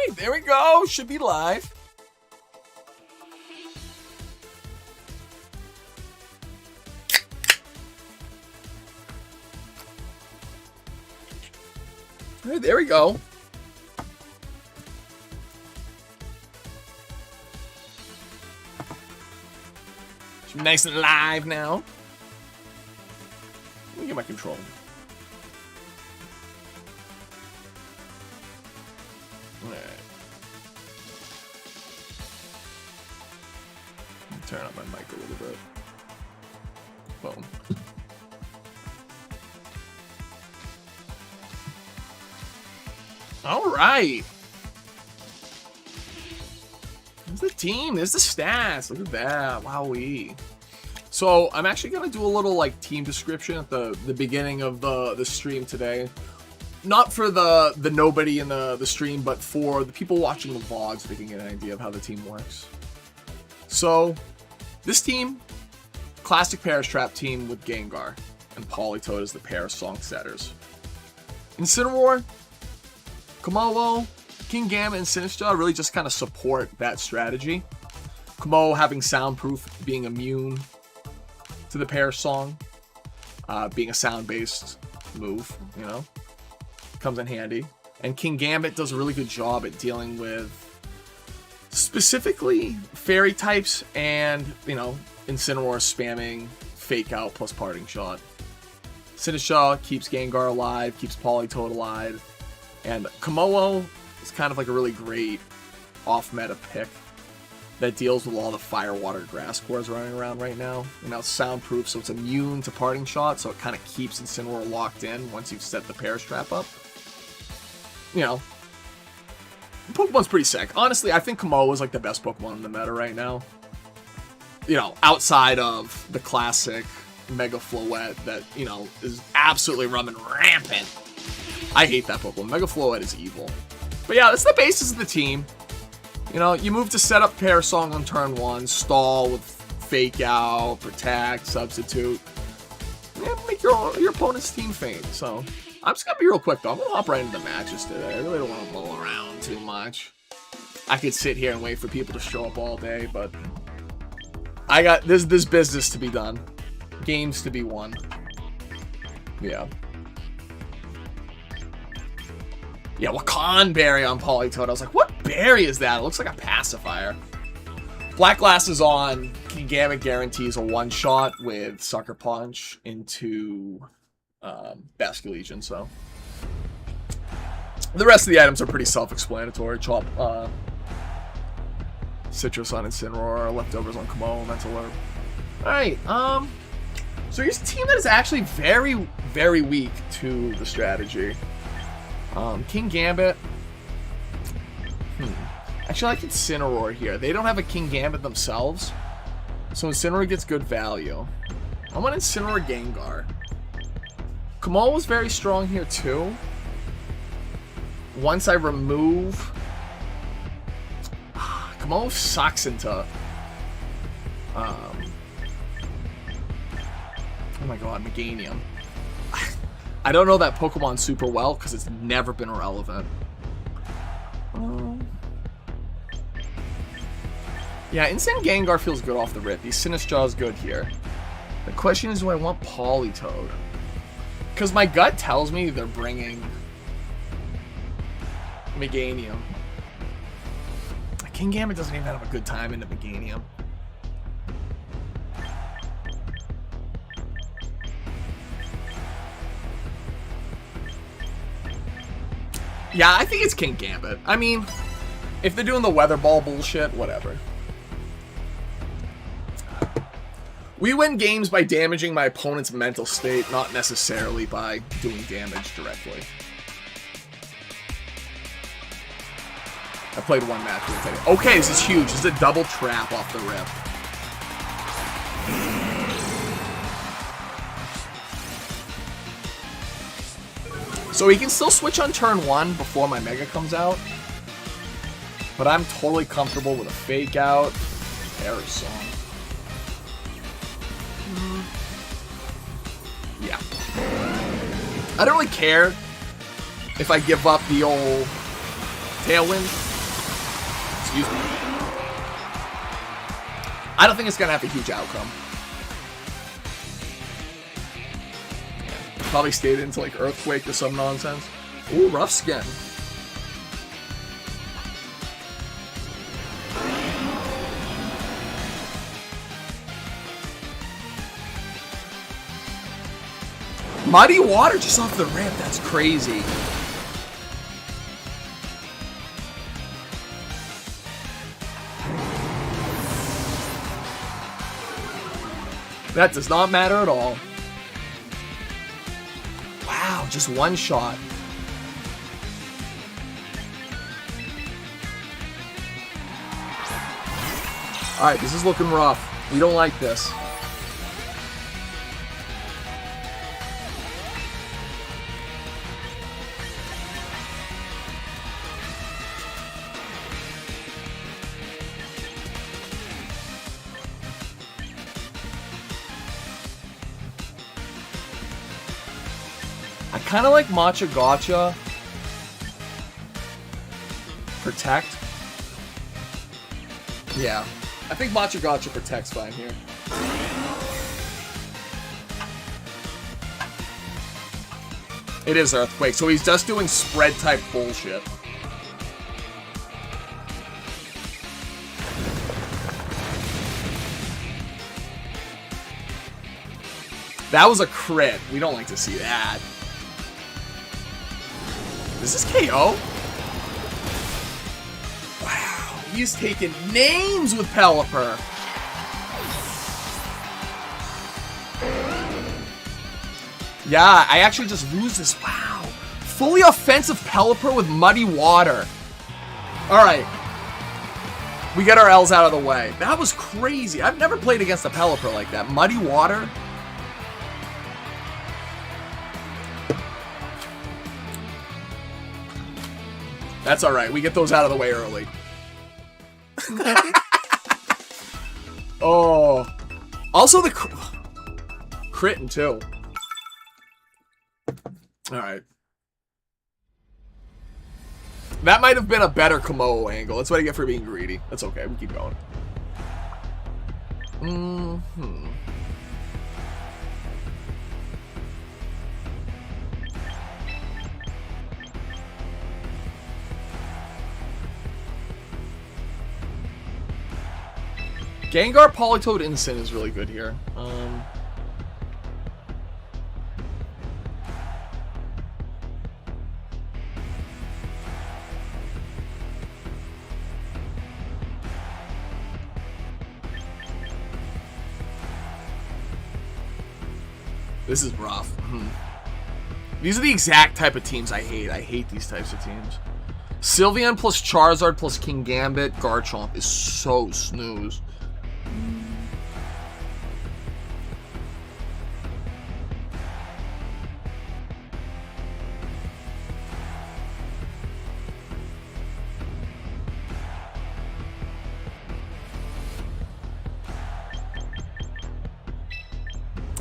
right, there we go. Should be live. All right, there we go. Should be nice and live now. Let me get my controller. Alright. Turn up my mic a little bit. Boom. Alright. There's the team. There's the stats. Look at that. Wowee. So I'm actually going to do a little like team description at the beginning of the stream today. Not for the nobody in the stream, but for the people watching the vlogs so they can get an idea of how the team works. So, this team, classic Parish Trap team with Gengar and Politoed as the pair of song setters. Incineroar, Komodo, Kingambit, and Sinistcha really just kind of support that strategy. Komodo having soundproof, being immune to the Parish song, being a sound-based move, you know. Comes in handy. And Kingambit does a really good job at dealing with specifically fairy types and, you know, Incineroar spamming Fake Out plus Parting Shot. Sinistcha keeps Gengar alive, keeps Politoed alive, and Komodo is kind of like a really great off-meta pick that deals with all the Fire, Water, Grass cores running around right now. And now it's soundproof, so it's immune to Parting Shot, so it kind of keeps Incineroar locked in once you've set the Parish Trap up. You know, Pokemon's pretty sick. Honestly, I think Komodo is like the best Pokemon in the meta right now. You know, outside of the classic Mega Floette that, you know, is absolutely running rampant. I hate that Pokemon. Mega Floette is evil. But yeah, that's the basis of the team. You know, you move to set up Pair Song on turn 1, stall with Fake Out, Protect, Substitute. Yeah, make your opponent's team faint, so... I'm just gonna be real quick though. I'm gonna hop right into the matches today. I really don't want to mull around too much. I could sit here and wait for people to show up all day, but I got this business to be done. Games to be won. Yeah. Yeah, Wakan Berry on Politoed. I was like, what berry is that? It looks like a pacifier. Black Glasses on Kingambit guarantees a one-shot with Sucker Punch into Basket Legion, so the rest of the items are pretty self-explanatory. Chop Citrus on Incineroar, Leftovers on Komodo, Mental Herb. Alright, so here's a team that is actually very, very weak to the strategy. Kingambit. Actually, I like Incineroar here. They don't have a Kingambit themselves, so Incineroar gets good value. I want Incineroar Gengar. Komodo was very strong here too. Once I remove... Komodo sucks into... Oh my god, Meganium. I don't know that Pokemon super well because it's never been relevant. Yeah, Instant Gengar feels good off the rip. These Sinistcha is good here. The question is, do I want Politoed? Because my gut tells me they're bringing Meganium. Kingambit doesn't even have a good time into Meganium. Yeah, I think it's Kingambit. I mean, if they're doing the Weather Ball bullshit, whatever. We win games by damaging my opponent's mental state, not necessarily by doing damage directly. I played one match with it. Okay, this is huge. This is a double trap off the rip. So he can still switch on turn 1 before my Mega comes out. But I'm totally comfortable with a Fake Out. Song. Yeah. I don't really care if I give up the old Tailwind. Excuse me. I don't think it's going to have a huge outcome. Probably stayed into like Earthquake or some nonsense. Ooh, rough skin. Muddy Water just off the ramp. That's crazy. That does not matter at all. Wow, just one shot. Alright, this is looking rough. We don't like this. I kind of like Matcha Gotcha. Protect. Yeah. I think Matcha Gotcha protects fine here. It is Earthquake, so he's just doing spread type bullshit. That was a crit. We don't like to see that. Is this KO? Wow, he's taking names with Pelipper. Yeah, I actually just lose this. Wow. Fully offensive Pelipper with Muddy Water. Alright. We get our L's out of the way. That was crazy. I've never played against a Pelipper like that. Muddy Water. That's alright. We get those out of the way early. Oh. Also the critting too. Alright. That might have been a better Komodo angle. That's what I get for being greedy. That's okay. We keep going. Gengar Politoed Instant is really good here. This is rough. These are the exact type of teams I hate. I hate these types of teams. Sylveon plus Charizard plus King Gambit Garchomp is so snooze.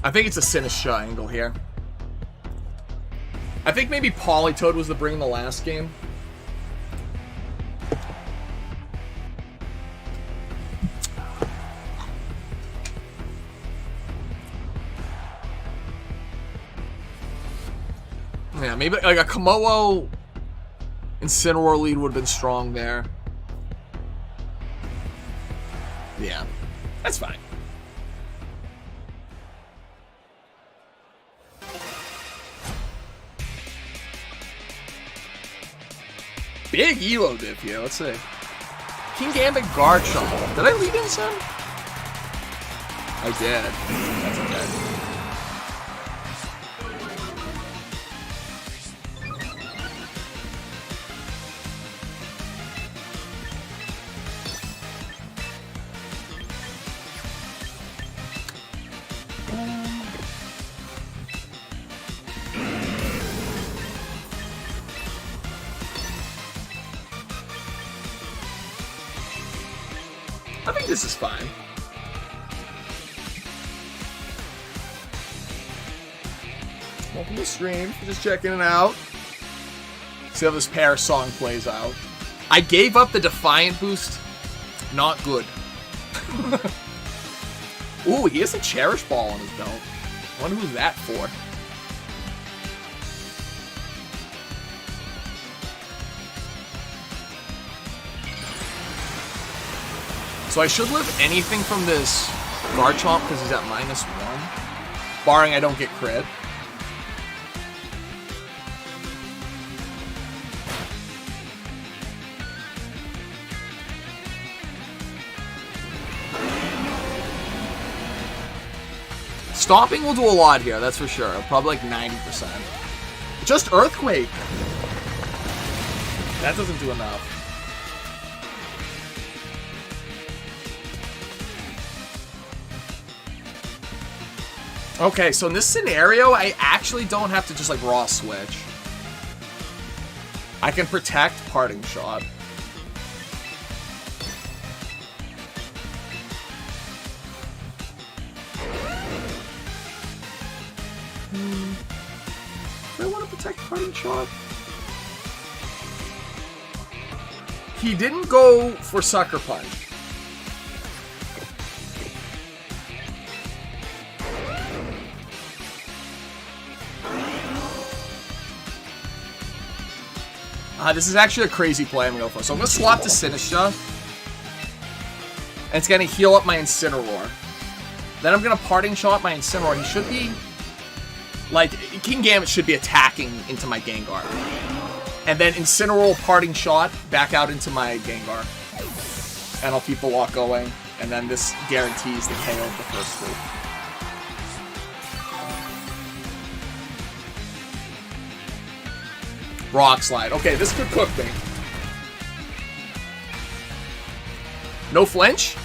I think it's a Sinistra angle here. I think maybe Politoed was the bring in the last game. Yeah, maybe like a Komodo Incineroar lead would have been strong there. Yeah, that's fine. Big Elo diff here, let's see. King Gambit Garchomp. Did I lead in some? I did. That's okay. I think this is fine. Welcome to the stream. Just checking it out. See how this pair song plays out. I gave up the Defiant boost. Not good. Ooh, he has a Cherish Ball on his belt. I wonder who's that for. So I should live anything from this Garchomp because he's at -1. Barring I don't get crit. Stomping will do a lot here, that's for sure. Probably like 90%. Just Earthquake! That doesn't do enough. Okay, so in this scenario, I actually don't have to just like raw switch. I can protect Parting Shot. Do I want to protect Parting Shot? He didn't go for Sucker Punch. This is actually a crazy play I'm going to go for. So I'm going to swap to Sinistra. And it's going to heal up my Incineroar. Then I'm going to Parting Shot my Incineroar. He should be... Like, King Gambit should be attacking into my Gengar. And then Incineroar Parting Shot back out into my Gengar. And I'll keep the lock going. And then this guarantees the KO of the first two. Rock Slide. Okay, this could cook me. No flinch.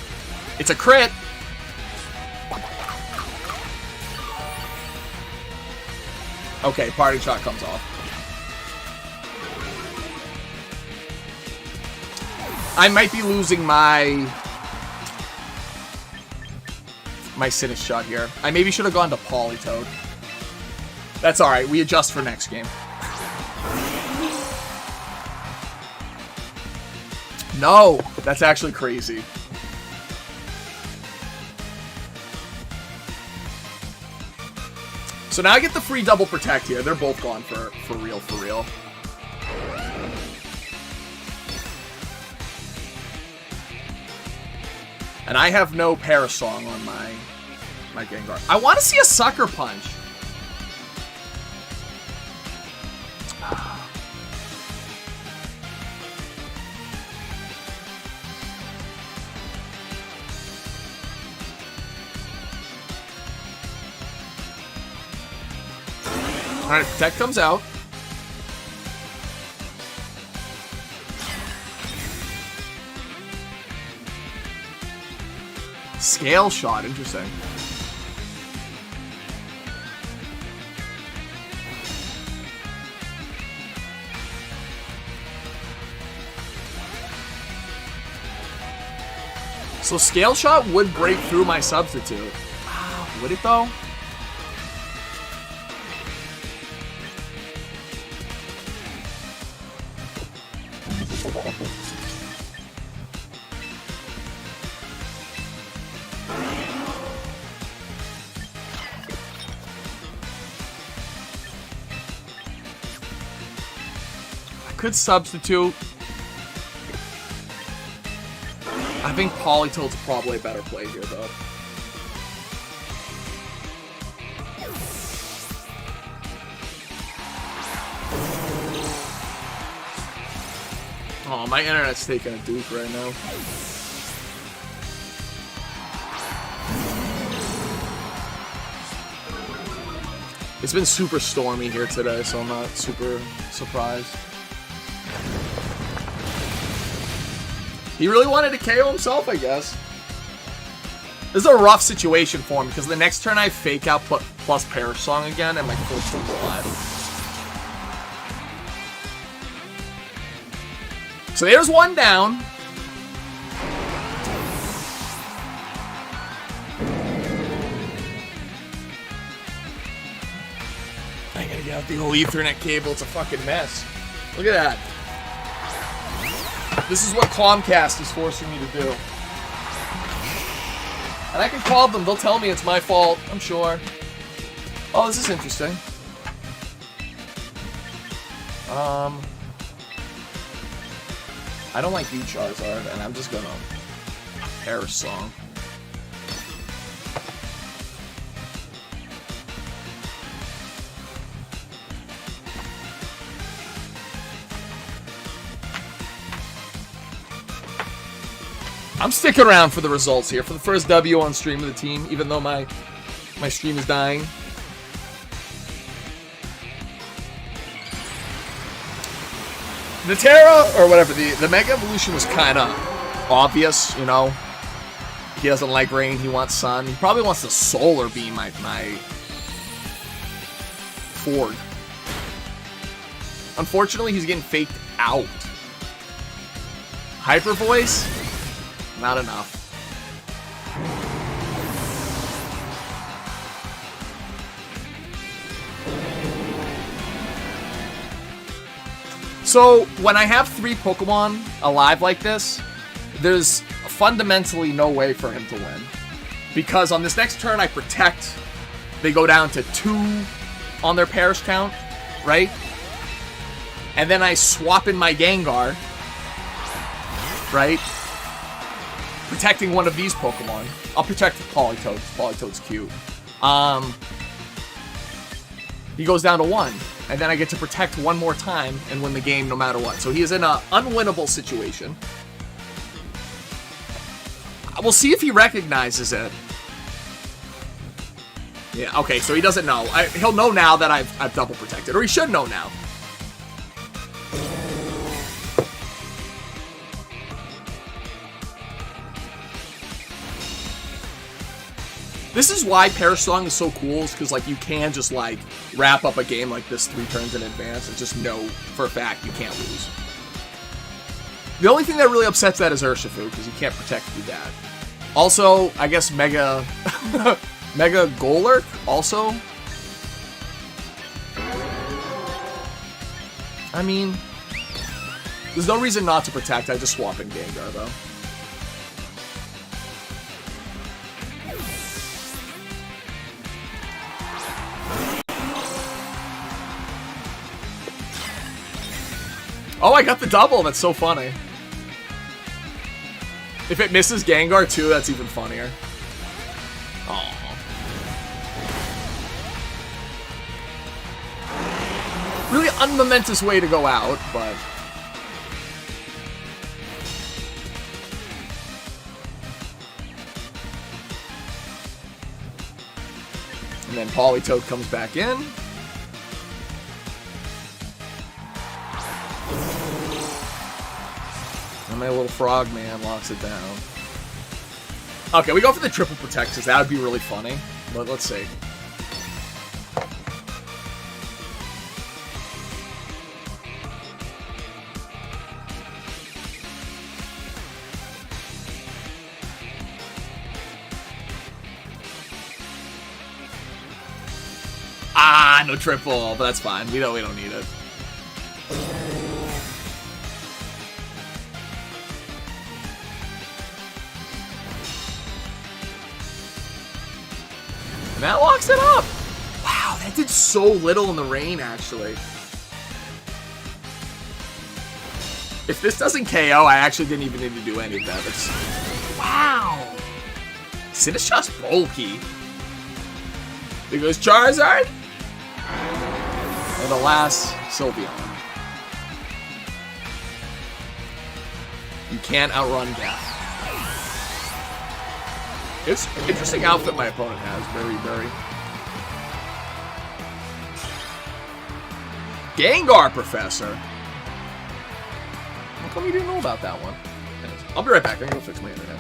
It's a crit. Okay, Parting Shot comes off. I might be losing my Sinistcha shot here. I maybe should have gone to Politoed. That's alright, we adjust for next game. No! That's actually crazy. So now I get the free double protect here. They're both gone for real, for real. And I have no Parasong on my Gengar. I want to see a Sucker Punch. Alright, Protect comes out. Scale Shot, interesting. So Scale Shot would break through my Substitute. Would it though? Could substitute. I think Politoed's probably a better play here, though. Oh, my internet's taking a dupe right now. It's been super stormy here today, so I'm not super surprised. He really wanted to KO himself, I guess. This is a rough situation for him, because the next turn I Fake Out plus Parasong again, and my full team alive. So there's one down. I gotta get out the whole Ethernet cable, it's a fucking mess. Look at that. This is what Comcast is forcing me to do. And I can call them. They'll tell me it's my fault, I'm sure. Oh, this is interesting. I don't like you, Charizard, and I'm just gonna perish song. I'm sticking around for the results here, for the first W on stream of the team, even though my stream is dying. The Terra, or whatever, the Mega Evolution was kind of obvious, you know. He doesn't like rain, he wants sun. He probably wants to Solar Beam my Ford. Unfortunately, he's getting faked out. Hyper Voice? Not enough. So, when I have 3 Pokemon alive like this, there's fundamentally no way for him to win. Because on this next turn I protect, they go down to 2 on their perish count, right? And then I swap in my Gengar, right? Protecting one of these Pokemon. I'll protect Politoed. Politoed's cute. He goes down to 1. And then I get to protect one more time and win the game no matter what. So he is in an unwinnable situation. We'll see if he recognizes it. Yeah, okay, so he doesn't know. He'll know now that I've double protected. Or he should know now. This is why Perish Song is so cool, is because, like, you can just, like, wrap up a game like this 3 turns in advance and just know for a fact you can't lose. The only thing that really upsets that is Urshifu, because you can't protect through that. Also, I guess Mega... Mega Golurk, also. I mean... There's no reason not to protect, I just swap in Gengar, though. Oh, I got the double. That's so funny. If it misses Gengar too, that's even funnier. Aww. Really unmomentous way to go out, but... And then Politoed comes back in. And my little frog man locks it down. Okay, we go for the triple protect because that would be really funny. But let's see. Ah, no triple, but that's fine. We don't need it. And that locks it up. Wow, that did so little in the rain, actually. If this doesn't KO, I actually didn't even need to do any of that. It's... Wow. Sinistcha's bulky. There goes Charizard. And alas, Sylveon. You can't outrun death. It's an interesting outfit my opponent has. Very, very. Gengar, Professor. How come you didn't know about that one? I'll be right back. I'm gonna go fix my internet.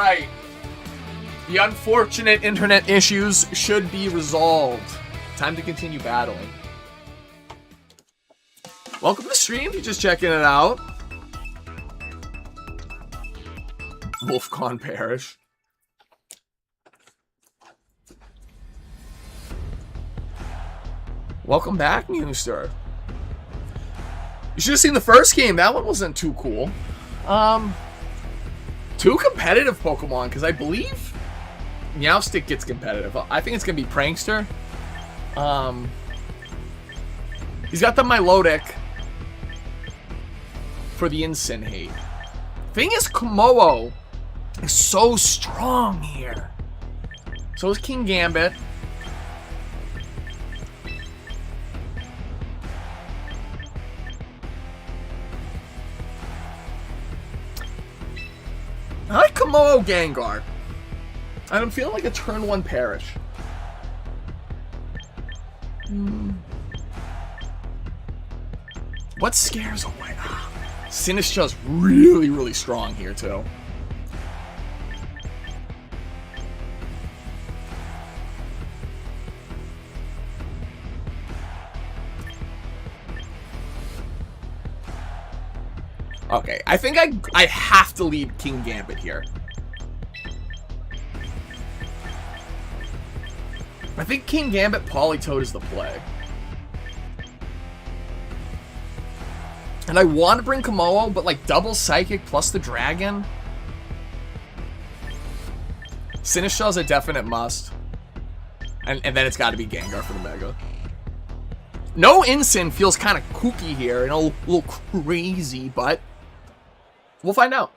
Alright. The unfortunate internet issues should be resolved. Time to continue battling. Welcome to the stream if you're just checking it out. Wolfcon Parish. Welcome back, Newster. You should have seen the first game. That one wasn't too cool. Too competitive Pokemon, because I believe Meowstic gets competitive. I think it's going to be Prankster. He's got the Milotic for the Incineroar. Thing is, Komodo is so strong here. So is King Gambit. I like Komodo Gengar. I'm feeling like a turn 1 Perish. What scares away? Sinistcha's really, really strong here, too. Okay, I think I have to lead King Gambit here. I think King Gambit Politoed is the play. And I want to bring Komodo, but like double Psychic plus the Dragon. Sinistcha's a definite must. And then it's got to be Gengar for the Mega. No Incin feels kind of kooky here and a little crazy, but we'll find out.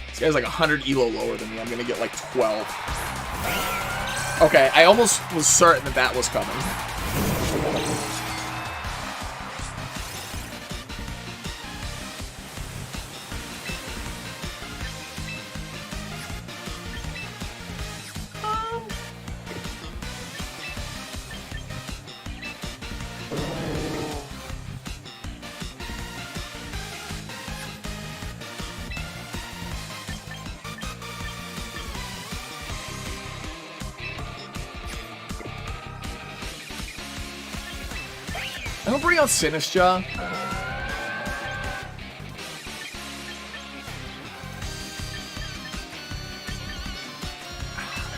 This guy's like 100 ELO lower than me. I'm going to get like 12. Okay, I almost was certain that that was coming. I'm gonna bring out Sinistcha.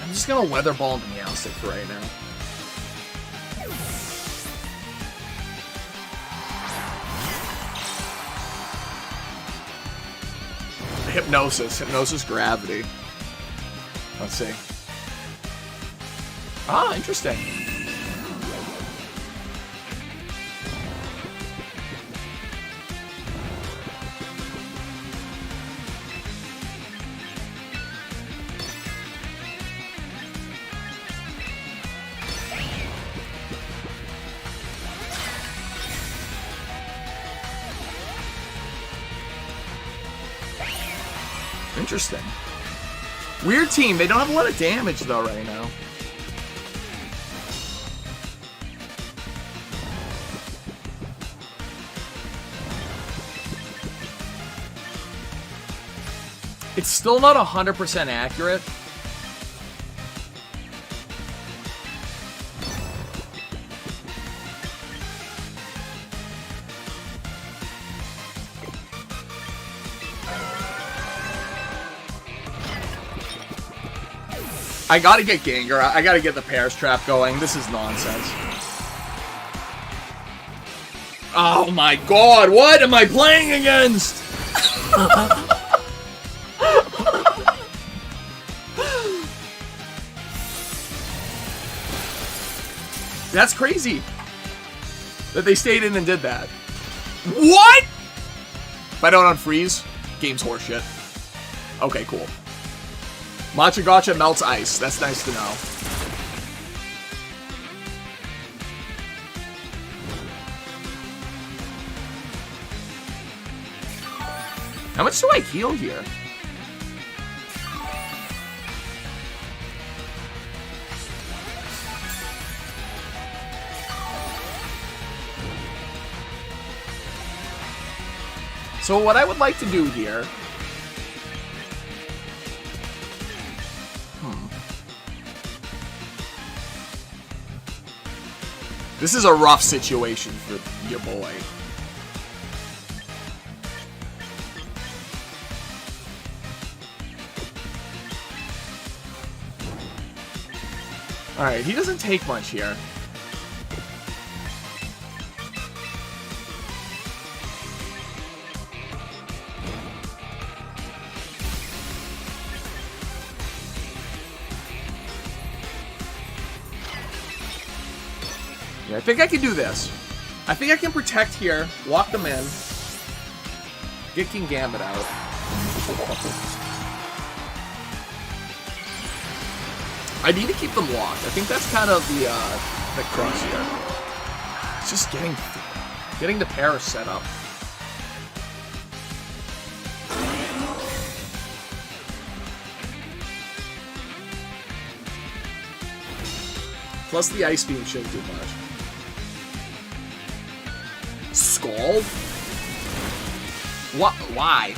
I'm just gonna Weather Ball into Meowstic for right now. Hypnosis Gravity. Let's see. Ah, interesting. Interesting. Weird team. They don't have a lot of damage, though, right now. It's still not 100% accurate. I gotta get Gengar. I gotta get the Parish Trap going. This is nonsense. Oh my god, what am I playing against? That's crazy that they stayed in and did that. What? If I don't unfreeze, game's horseshit. Okay, cool. Matcha Gotcha melts ice. That's nice to know. How much do I heal here? So what I would like to do here... This is a rough situation for your boy. Alright, he doesn't take much here. I think I can do this. I think I can protect here, lock them in, get King Gambit out. I need to keep them locked. I think that's kind of the crux here. It's just getting the Paris set up. Plus the Ice Beam shouldn't do much. Scald? What? Why?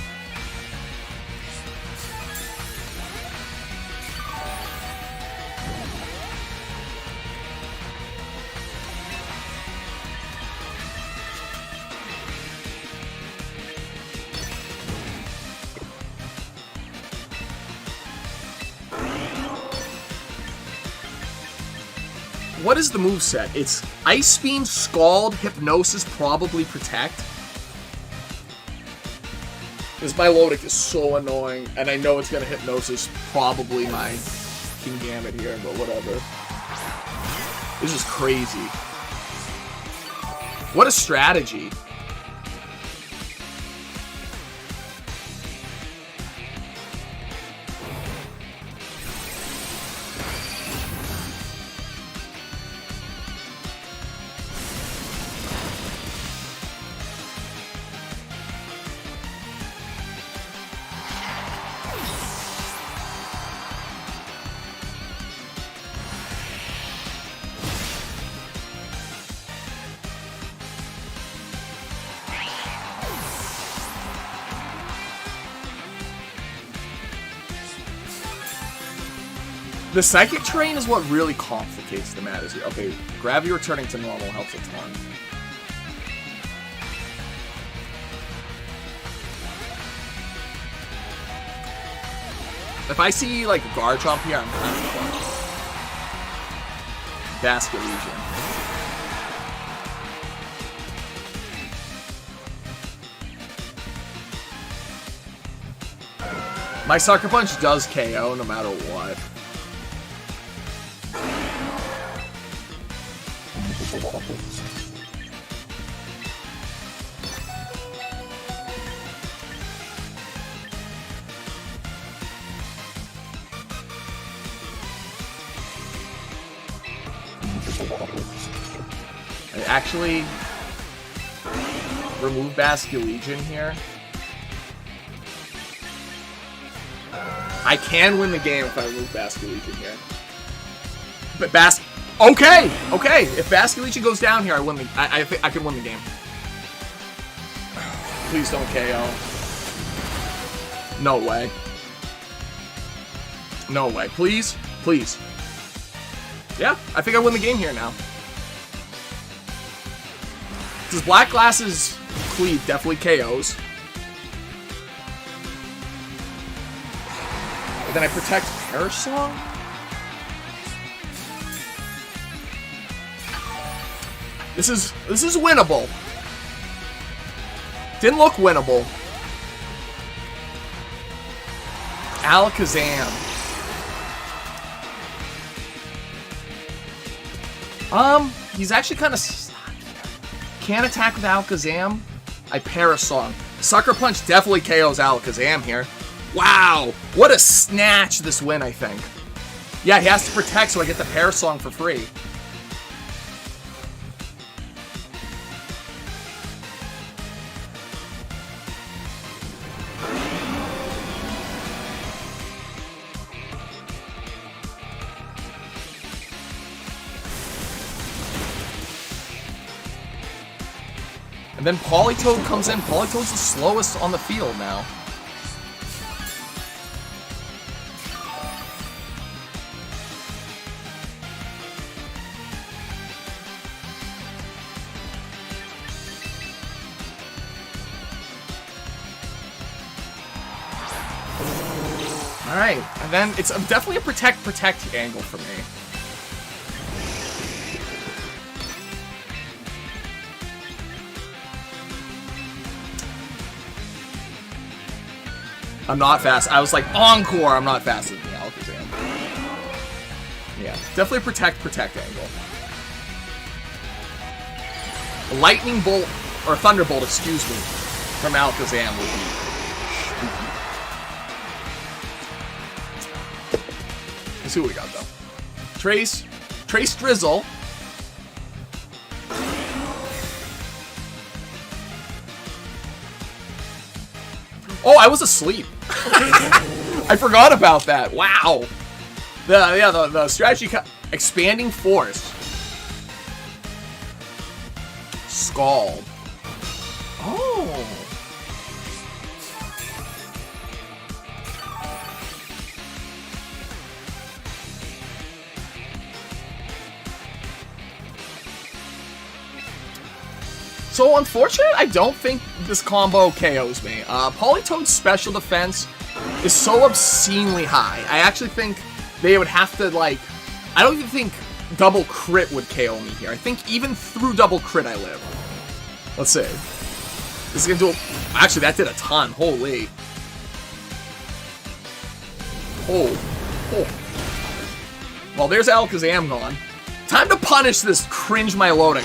What is the moveset? It's Ice Beam, Scald, Hypnosis, probably Protect. This Milotic is so annoying, and I know it's gonna Hypnosis probably my King Gambit here, but whatever. This is crazy. What a strategy. The Psychic Terrain is what really complicates the matters here. Okay, Gravity returning to normal helps a ton. If I see, like, a Garchomp here, I'm kind of fucked. Basket Legion. My Sucker Punch does KO no matter what. I actually remove Basculegion here. I can win the game if I remove Basculegion here. But okay, okay. If Basculegion goes down here, I win the. I can win the game. Please don't KO. No way. No way. Please, please. Yeah, I think I win the game here now. Because Black Glass's Cleave definitely KOs. And then I protect Parasong? This is winnable. Didn't look winnable. Alakazam. He's actually kind of stuck here. Can't attack with Alakazam. I Parasong. Sucker Punch definitely KOs Alakazam here. Wow, what a snatch this win, I think. Yeah, he has to protect so I get the Parasong for free. And then Politoed comes in. Politoed's the slowest on the field now. Alright, and then it's definitely a protect angle for me. I'm not fast. I was like, Encore, I'm not faster than the Alakazam. Yeah, definitely a protect angle. A Lightning Bolt, or Thunderbolt, excuse me, from Alakazam would be... Let's see what we got, though. Trace Drizzle. Oh, I was asleep. I forgot about that. Wow. The strategy expanding force. Scald. Oh. So, unfortunately, I don't think this combo KOs me. Politoed's special defense is so obscenely high. I actually think they would have to, like... I don't even think double crit would KO me here. I think even through double crit I live. Let's see. This is gonna do... Actually, that did a ton. Holy. Oh. Well, there's Alakazam gone. Time to punish this cringe Milotic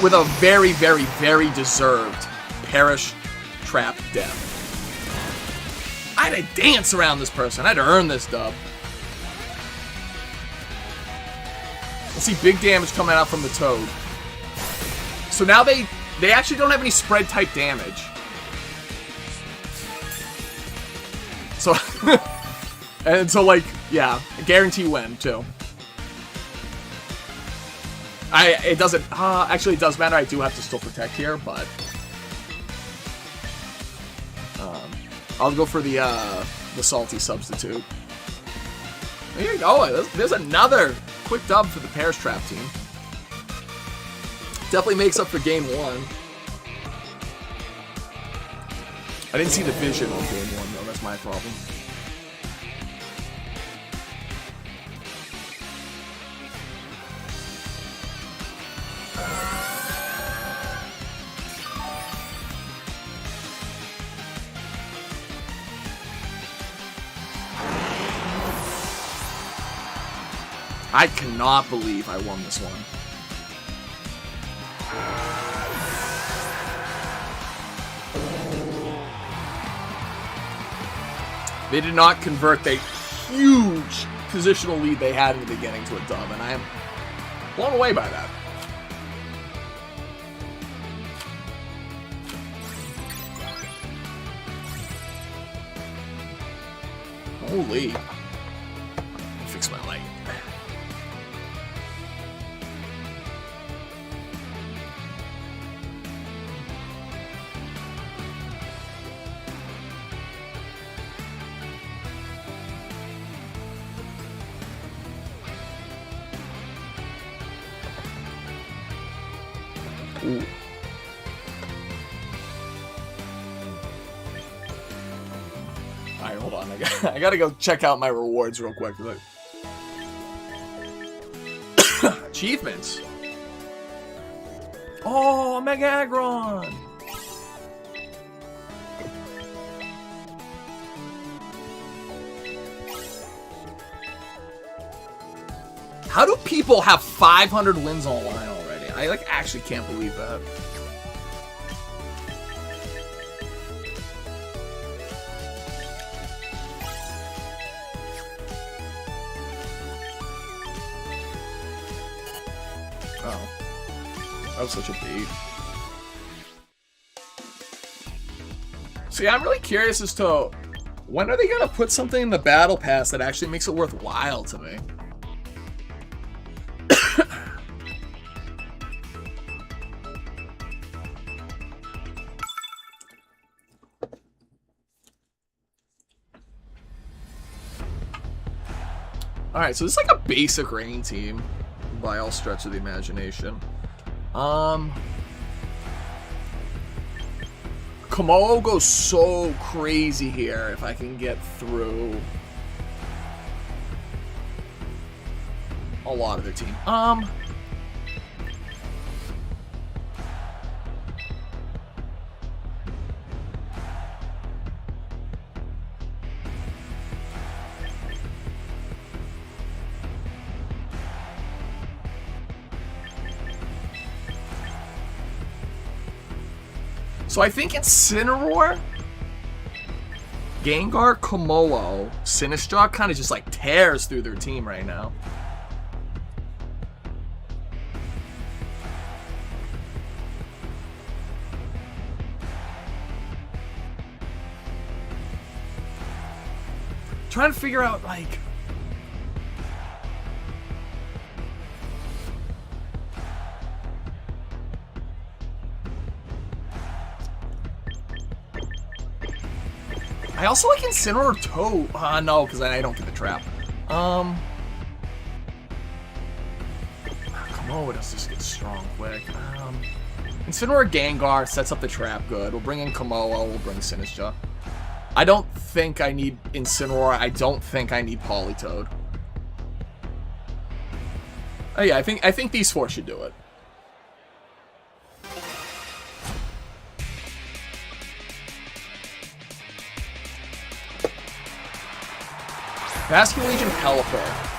with a very, very, very deserved Perish Trap death. I had to dance around this person. I had to earn this dub. Let's see big damage coming out from the Toad. So now they actually don't have any spread type damage. So, and so like, yeah, guarantee win too. It doesn't, actually it does matter, I do have to still protect here, but, I'll go for the salty substitute. There you go, there's another quick dub for the Perish Trap team. Definitely makes up for game one. I didn't see the vision on game one though, that's my problem. I cannot believe I won this one. They did not convert the huge positional lead they had in the beginning to a dub, and I am blown away by that. Holy. Fix my light. Ooh. Alright, hold on. I gotta go check out my rewards real quick. Achievements. Oh, Mega Aggron! How do people have 500 wins online already? I like actually can't believe that. Oh. That was such a beat. See, I'm really curious as to when are they gonna put something in the battle pass that actually makes it worthwhile to me? Alright, so this is like a basic rain team by all stretch of the imagination. Komodo goes so crazy here if I can get through a lot of their team. So I think Incineroar, Gengar, Komodo, Sinistcha kind of just like tears through their team right now. Trying to figure out like I also like Incineroar Toad. No, because then I don't get the trap. Komodo does just get strong quick. Incineroar Gengar sets up the trap good. We'll bring in Komodo. We'll bring Sinistcha. I don't think I need Incineroar. I don't think I need Politoed. Oh yeah, I think these four should do it. Bastion Legion Pelipper.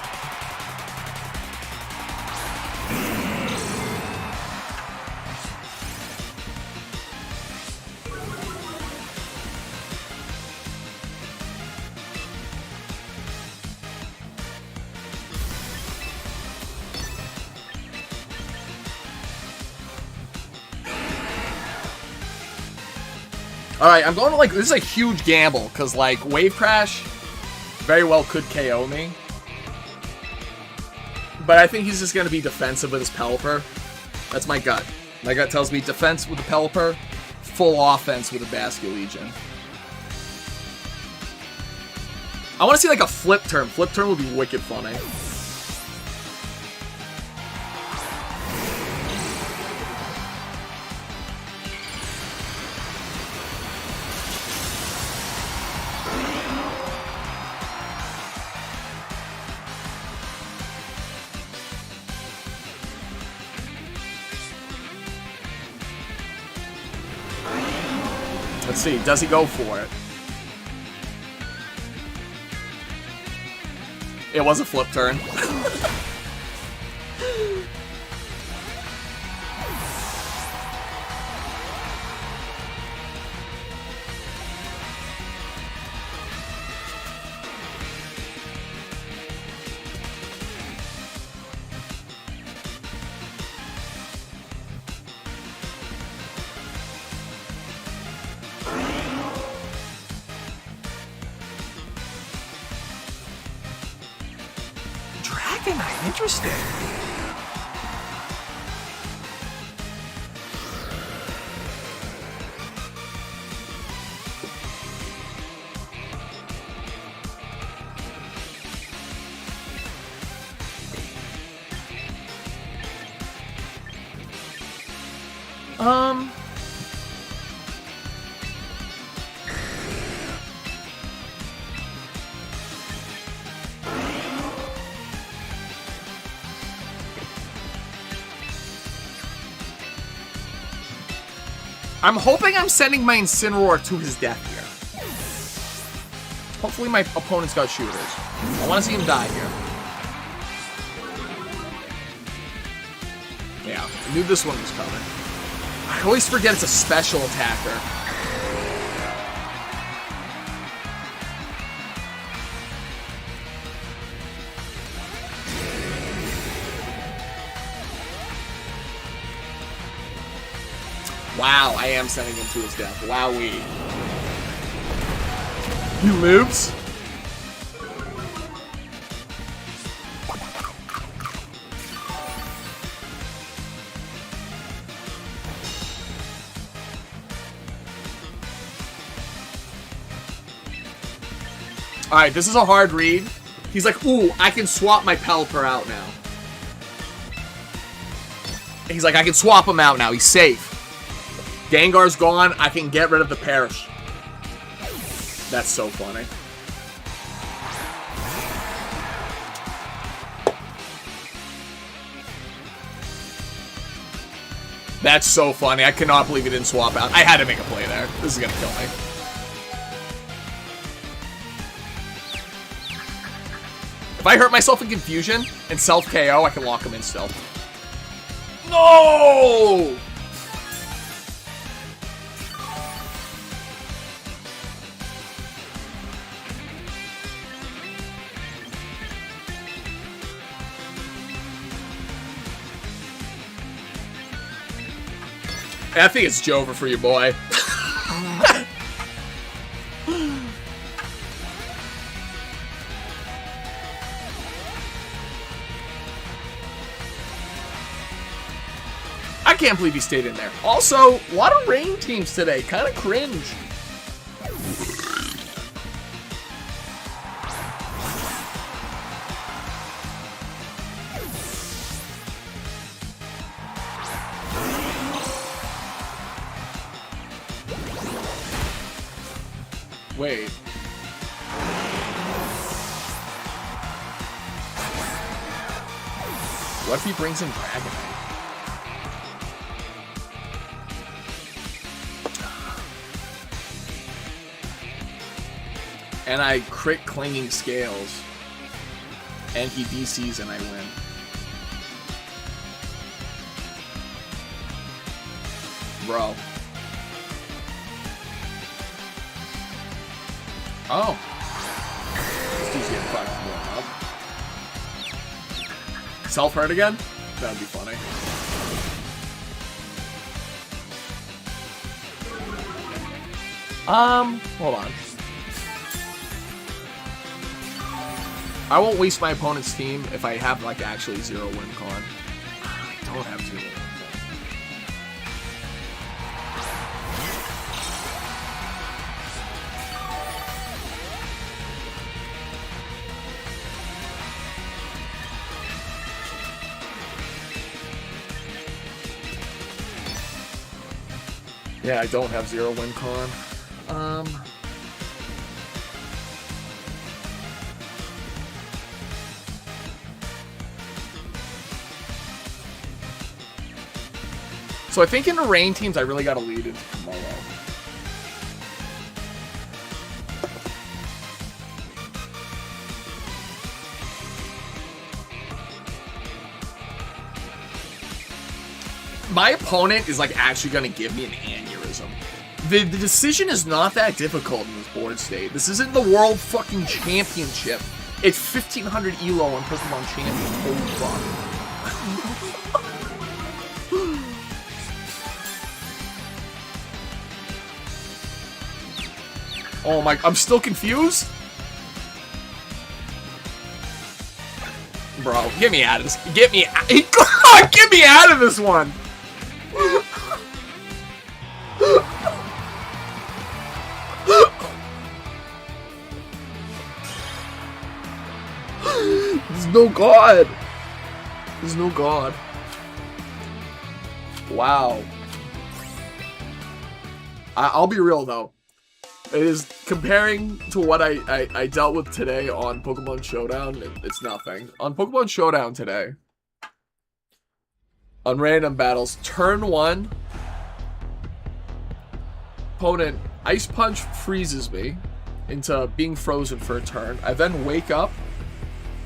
Alright, I'm going to like, this is a huge gamble, because like, Wave Crash very well could KO me. But I think he's just going to be defensive with his Pelipper. That's my gut. My gut tells me defense with the Pelipper, full offense with a Bastion Legion. I want to see like a flip turn. Flip turn would be wicked funny. Let's see, does he go for it? It was a flip turn. Dragonite, interesting. I'm hoping I'm sending my Incineroar to his death here. Hopefully my opponent's got shooters. I want to see him die here. Yeah, I knew this one was coming. I always forget it's a special attacker. Wow, I am sending him to his death. Wowee. He lives? Alright, this is a hard read. He's like, ooh, I can swap my Pelipper out now. He's like, I can swap him out now. He's safe. Gengar's gone. I can get rid of the Perish. That's so funny. That's so funny. I cannot believe he didn't swap out. I had to make a play there. This is going to kill me. If I hurt myself in Confusion and self-KO, I can lock him in still. No! I think it's Jover for you, boy. I can't believe he stayed in there. Also, a lot of rain teams today. Kind of cringe. Wait. What if he brings in Dragonite? And I crit Clinging Scales. And he DCs and I win. Bro. Oh. This dude's getting fucking blown up. Self-hurt again? That'd be funny. Hold on. I won't waste my opponent's team if I have, like, actually 0 win con. I don't have 0 win con. Yeah, I don't have 0 win con. So I think in the rain teams, I really got to lead into tomorrow. My opponent is like actually going to give me an aneurysm. The decision is not that difficult in this board state. This isn't the World fucking Championship. It's 1500 ELO on Pokemon Champion. Holy fuck. Oh my, I'm still confused? Bro, get me out of this. Get me out. Get me out of this one. There's no God. There's no God. Wow. I'll be real though. It is, comparing to what I dealt with today on Pokemon Showdown, it's nothing. On Pokemon Showdown today, on random battles, turn 1, opponent Ice Punch freezes me into being frozen for a turn. I then wake up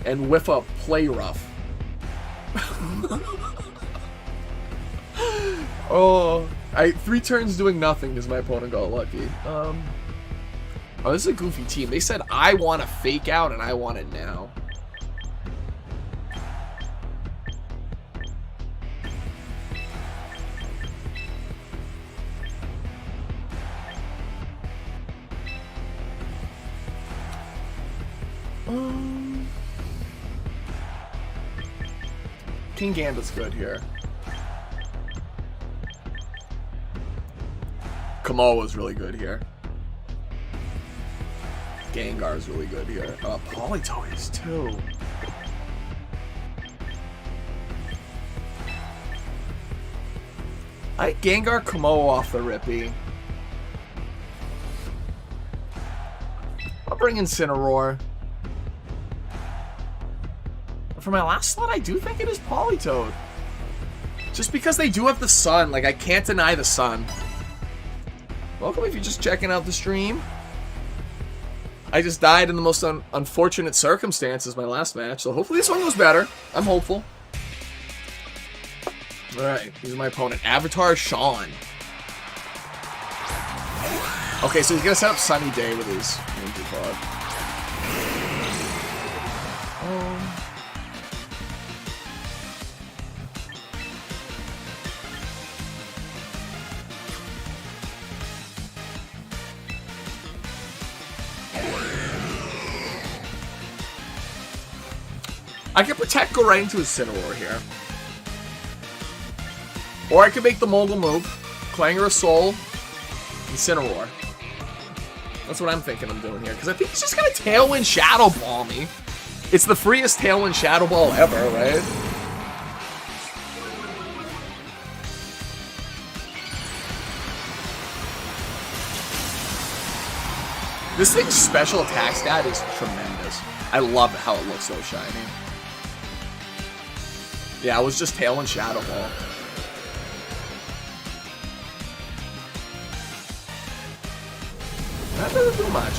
and whiff a Play Rough. Oh, 3 turns doing nothing because my opponent got lucky. Oh, this is a goofy team. They said, I want to fake out, and I want it now. King Gambit's good here. Kamal was really good here. Gengar is really good here. Politoed is too. I Gengar Komodo off the Rippy. I'll bring Incineroar. But for my last slot, I do think it is Politoed. Just because they do have the sun. Like, I can't deny the sun. Welcome if you're just checking out the stream. I just died in the most unfortunate circumstances my last match, so hopefully this one goes better. I'm hopeful. Alright, here's my opponent. Avatar Sean. Okay, so he's gonna set up Sunny Day with his Ninja Card. I can Protect, go right into his Incineroar here. Or I could make the Mogul move. Clanger of Soul, Incineroar. That's what I'm thinking I'm doing here. Because I think he's just going to Tailwind Shadow Ball me. It's the freest Tailwind Shadow Ball ever, right? This thing's special attack stat is tremendous. I love how it looks so shiny. Yeah, it was just Tailwind Shadow Ball. That doesn't do much.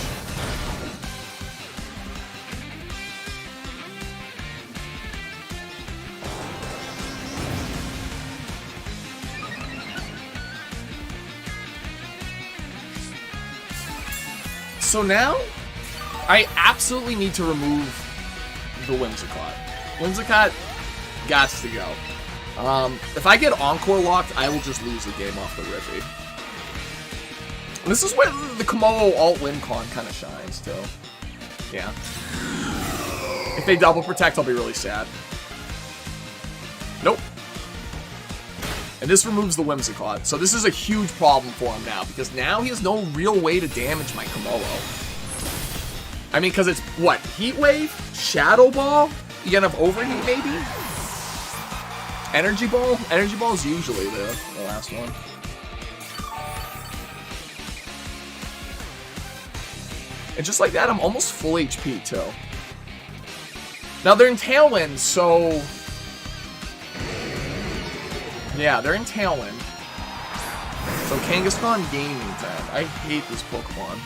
So now, I absolutely need to remove the Whimsicott. Whimsicott gots to go. If I get Encore locked, I will just lose the game off the Rippy. This is where the Komodo alt-win con kind of shines, too. Yeah. If they double protect, I'll be really sad. Nope. And this removes the Whimsicott. So this is a huge problem for him now, because now he has no real way to damage my Komodo. I mean, because it's, what, Heat Wave? Shadow Ball? You gonna have Overheat, maybe? Energy Ball? Energy Ball is usually the last one. And just like that, I'm almost full HP, too. Now, they're in Tailwind, so... Yeah, they're in Tailwind. So, Kangaskhan Gaming Time. I hate this Pokemon.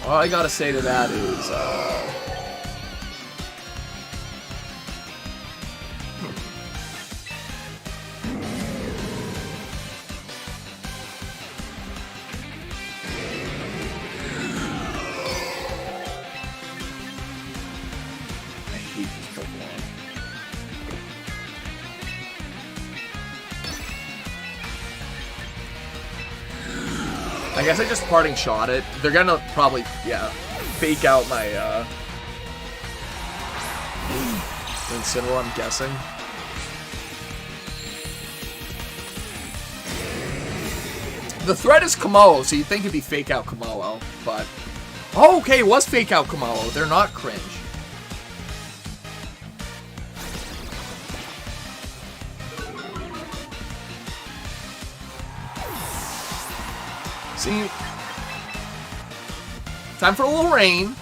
All I gotta say to that is, I guess I just parting shot it. They're gonna probably, yeah, fake out my, Incineroar, I'm guessing. The threat is Komodo, so you'd think it'd be fake out Komodo, but... Oh, okay, it was fake out Komodo. They're not cringe. See, time for a little rain.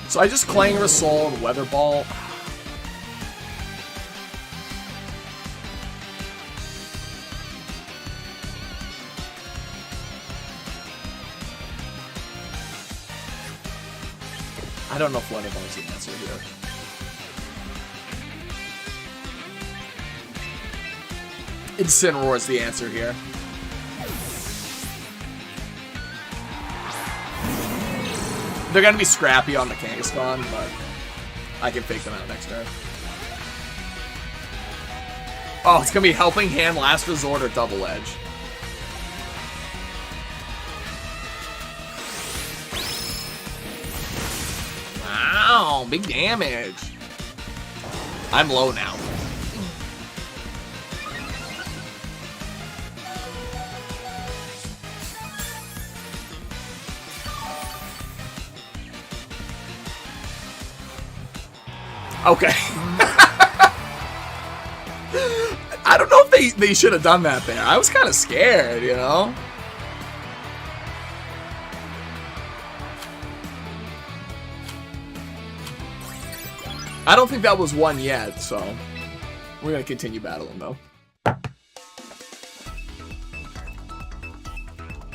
So I just Clanger Soul and Weather Ball. I don't know if Weather Ball is the answer here. Incineroar is the answer here. They're gonna be scrappy on the Kangaskhan, but I can fake them out next turn. Oh, it's gonna be Helping Hand, Last Resort, or Double Edge. Ow, big damage. I'm low now. Okay. I don't know if they should have done that there. I was kind of scared, you know? I don't think that was one yet, so we're going to continue battling, though.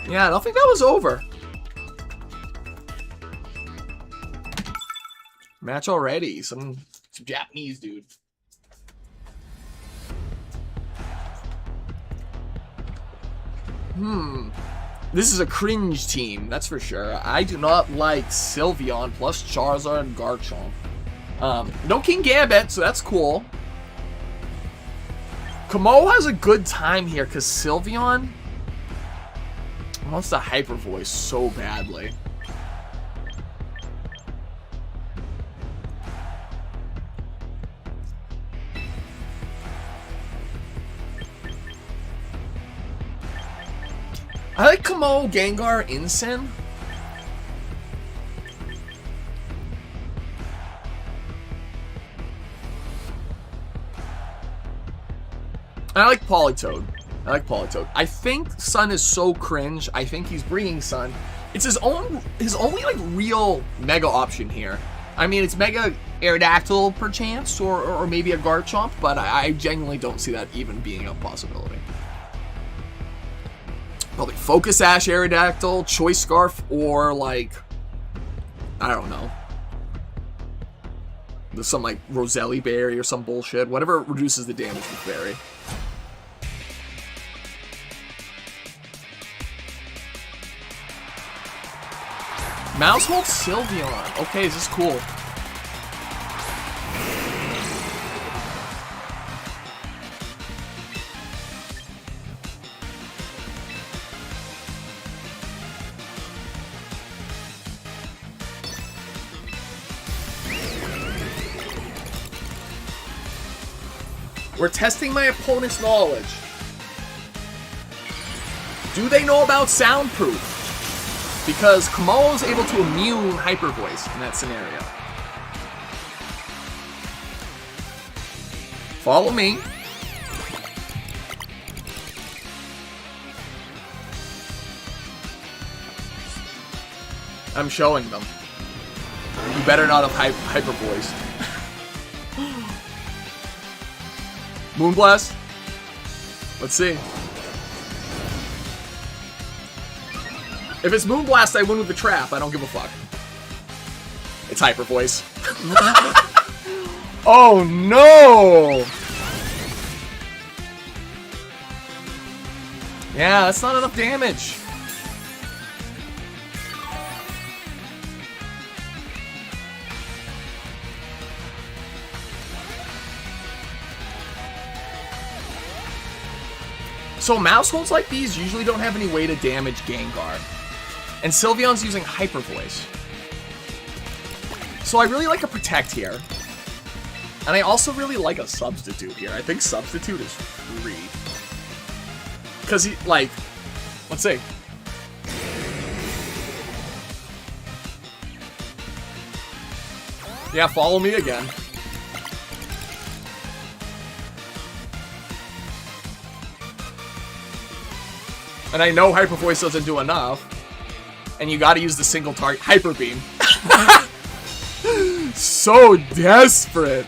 Yeah, I don't think that was over. Match already. Some Japanese dude. This is a cringe team, that's for sure. I do not like Sylveon plus Charizard and Garchomp. No King Gambit, so that's cool. Kamo has a good time here because Sylveon wants the Hyper Voice so badly. I like Kamo, Gengar, Incin. I like Politoed. I think Sun is so cringe. I think he's bringing Sun. It's his only like real Mega option here. I mean, it's Mega Aerodactyl perchance, or maybe a Garchomp, but I genuinely don't see that even being a possibility. Probably Focus Sash Aerodactyl, Choice Scarf, or like, I don't know. There's some like Roselli Berry or some bullshit. Whatever reduces the damage with Berry. Mouse holds Sylveon. Okay, this is cool. We're testing my opponent's knowledge. Do they know about Soundproof? Because Kamo is able to immune Hyper Voice in that scenario. Follow me. I'm showing them. You better not have Hyper Voice. Moonblast? Let's see. If it's Moonblast, I win with the trap. I don't give a fuck. It's Hyper Voice. Oh no! Yeah, that's not enough damage. So mouse holds like these usually don't have any way to damage Gengar. And Sylveon's using Hyper Voice. So I really like a Protect here. And I also really like a Substitute here. I think Substitute is free. Because he, like, let's see. Yeah, follow me again. And I know Hyper Voice doesn't do enough. And you gotta use the single target Hyper Beam. So desperate.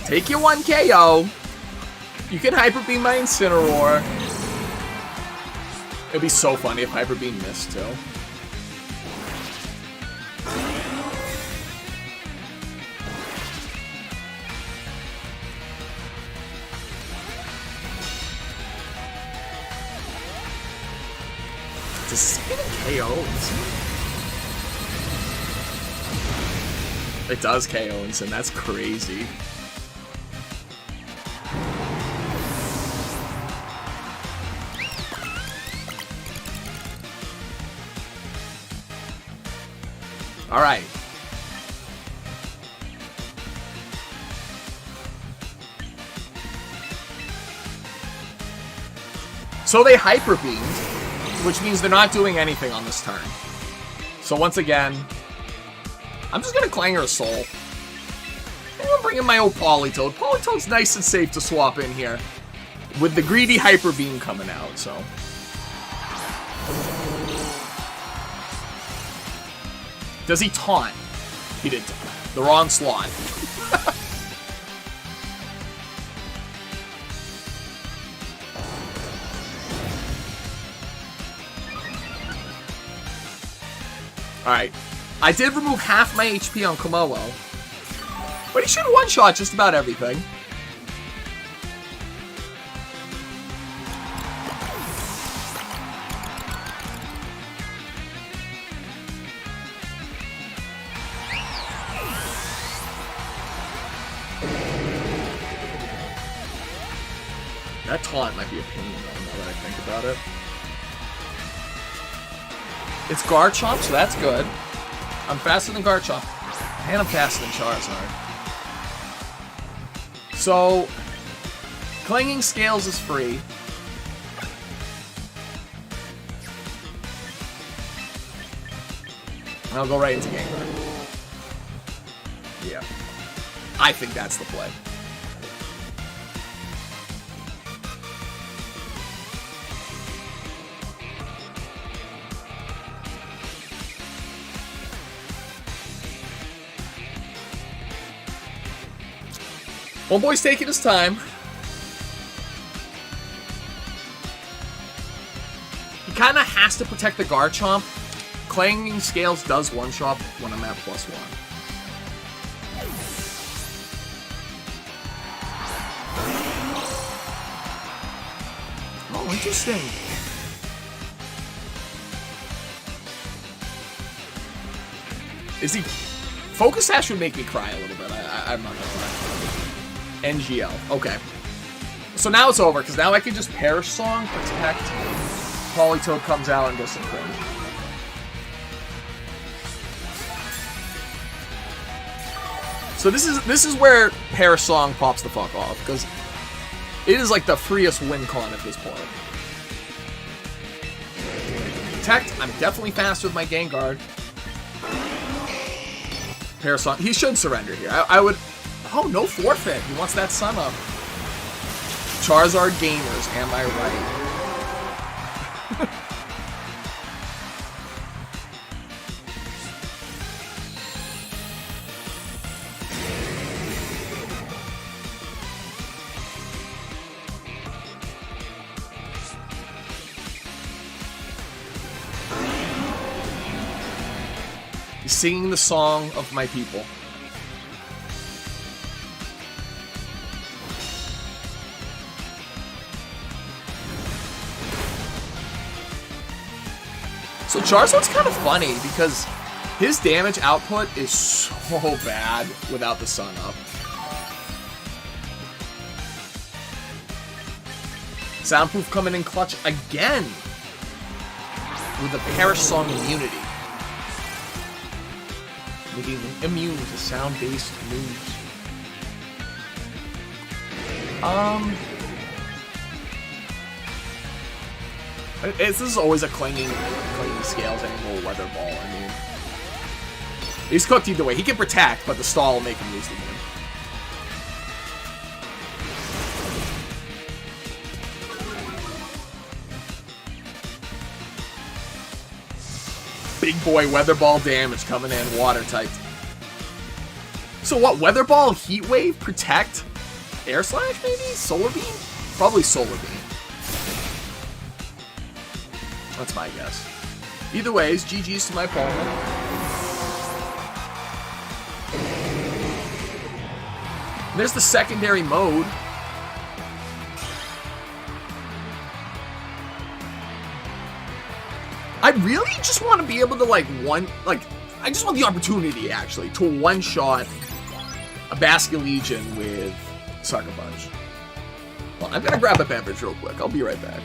Take your 1 KO. You can Hyper Beam my Incineroar. It'd be so funny if Hyper Beam missed too. Does this even KO Instant? It does KO Instant. That's crazy. All right. So they Hyper Beamed, which means they're not doing anything on this turn. So once again, I'm just gonna Clanger a Soul. I'm gonna bring in my old Politoed. Politoed's nice and safe to swap in here, with the greedy Hyper Beam coming out, so. Does he taunt? He did taunt. The wrong slot. Alright. I did remove half my HP on Komodo, but he should one-shot just about everything. That taunt might be a pain, though, now that I think about it. It's Garchomp, so that's good. I'm faster than Garchomp. And I'm faster than Charizard. So, Clanging Scales is free. And I'll go right into Gengar. Yeah. I think that's the play. Old boy's taking his time. He kind of has to protect the Garchomp. Clanging Scales does one-shot when I'm at +1. Oh, interesting. Is he... Focus Sash would make me cry a little bit. I'm not gonna cry. NGL. Okay. So now it's over, because now I can just Perish Song, protect. Politoed comes out and does some cringe. So this is where Perish Song pops the fuck off, because it is like the freest win con at this point. Protect. I'm definitely faster with my Gengar. Perish Song. He should surrender here. I would... Oh, no forfeit. He wants that sun up. Charizard gamers, am I right? He's singing the song of my people. So Charizard's kind of funny because his damage output is so bad without the sun up. Soundproof coming in clutch again with the Perish Song immunity. Making him immune to sound-based moves. This is always a clanging Scales angle Weather Ball. I mean, he's cooked either way. He can protect, but the stall will make him lose the game. Big boy Weather Ball damage coming in, water type. So what? Weather Ball, Heat Wave, protect, Air Slash maybe, Solar Beam, probably Solar Beam. That's my guess. Either ways, GG's to my opponent. There's the secondary mode. I really just want to be able to, like, I just want the opportunity, actually, to one-shot a Basculegion with Sucker Punch. Well, I'm gonna grab a beverage real quick. I'll be right back.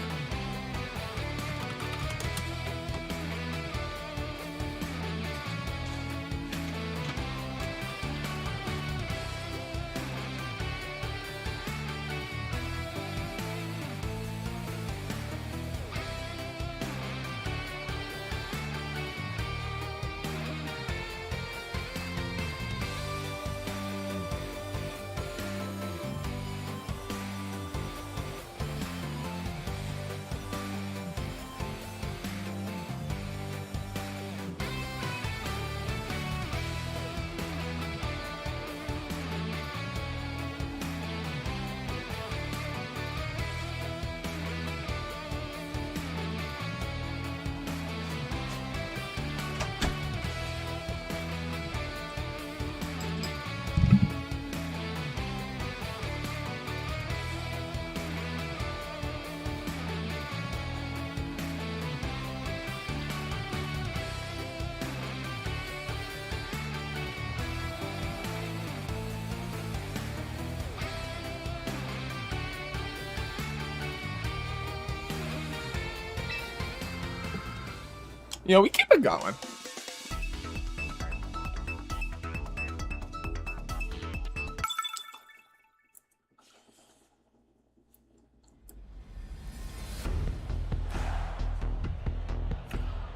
You know, we keep it going.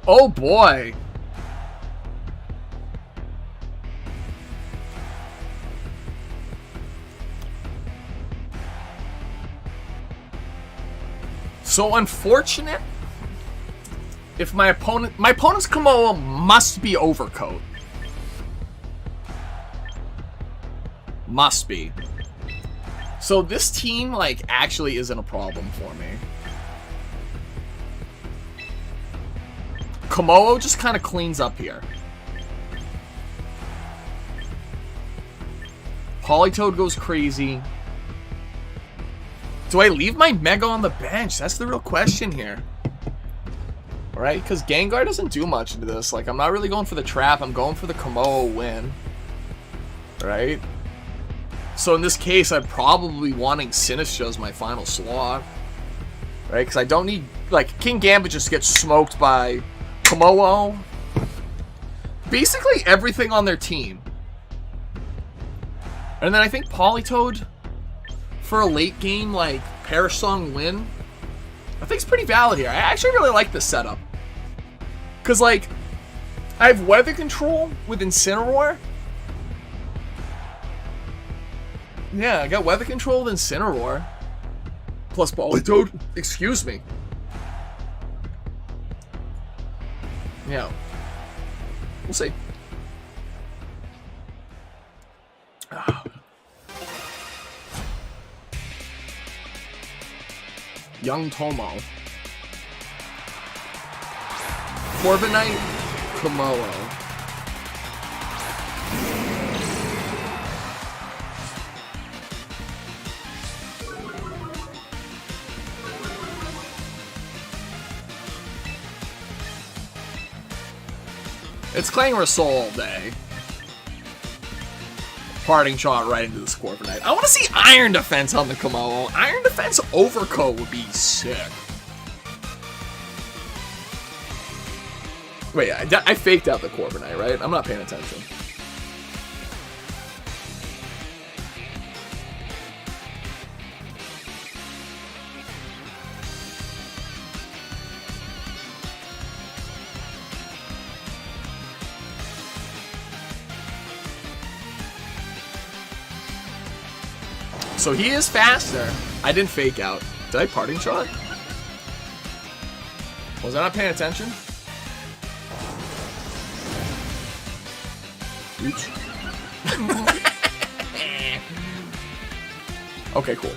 Oh boy. So unfortunate. If my opponent's Komodo must be Overcoat. Must be. So this team, like, actually isn't a problem for me. Komodo just kind of cleans up here. Politoed goes crazy. Do I leave my Mega on the bench? That's the real question here. Right? Because Gengar doesn't do much into this. Like, I'm not really going for the trap. I'm going for the Komodo win. Right? So in this case, I'm probably wanting Sinistcha as my final slot. Right? Because I don't need... Like, King Gambit just gets smoked by Komodo. Basically everything on their team. And then I think Politoed for a late game, like, Perish Song win, I think it's pretty valid here. I actually really like this setup. Because, like, I have Weather Control with Incineroar. Yeah, I got Weather Control with Incineroar. Plus Politoed. Excuse me. Yeah. We'll see. Young Tomo. Corviknight, Komodo. It's Clangorous all day. Parting shot right into the Corviknight. I want to see Iron Defense on the Komodo. Iron Defense Overcoat would be sick. Wait, I faked out the Corviknight, right? I'm not paying attention. So he is faster. I didn't fake out. Did I parting shot? Was I not paying attention? Oops. Okay, cool.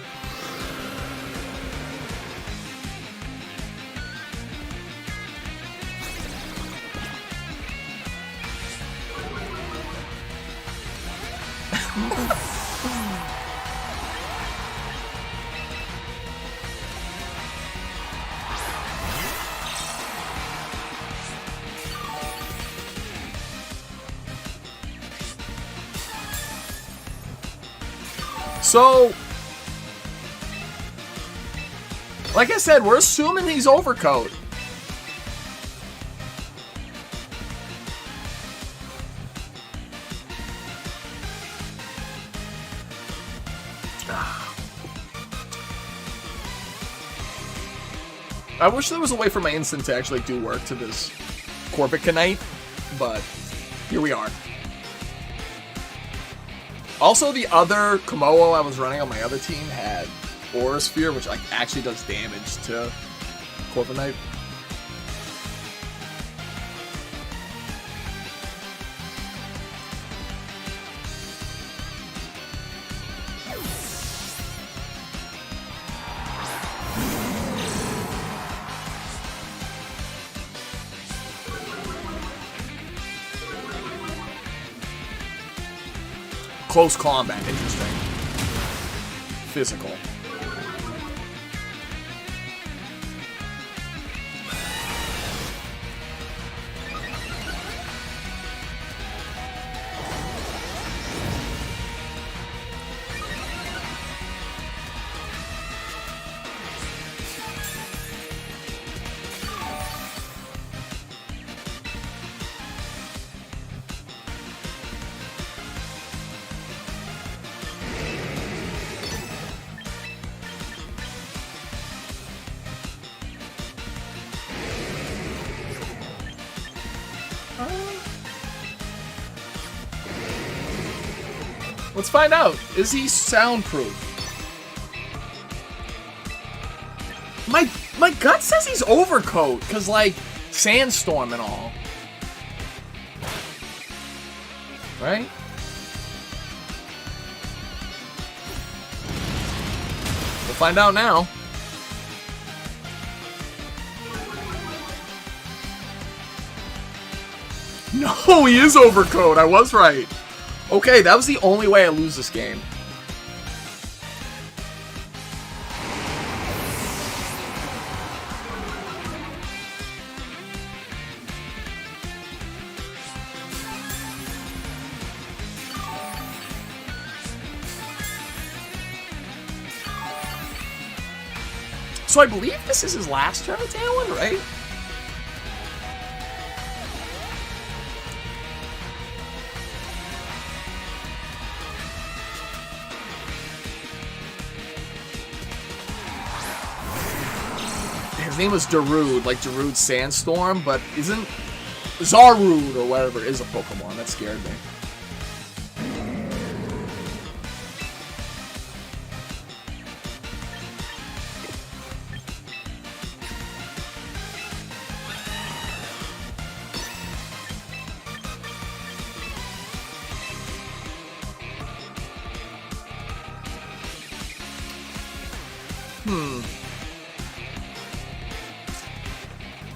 So, like I said, we're assuming he's Overcoat. I wish there was a way for my instant to actually do work to this Corbicanite, but here we are. Also, the other Komodo I was running on my other team had Aura Sphere, which like actually does damage to Corviknight. Close combat, interesting. Physical. Let's find out. Is he soundproof? My gut says he's Overcoat, because, like, Sandstorm and all. Right? We'll find out now. No, he is Overcoat. I was right. Okay, that was the only way I lose this game. So I believe this is his last turn of Tailwind, right? His name was Darude, like Darude Sandstorm, but isn't Zarude or whatever is a Pokemon. That scared me.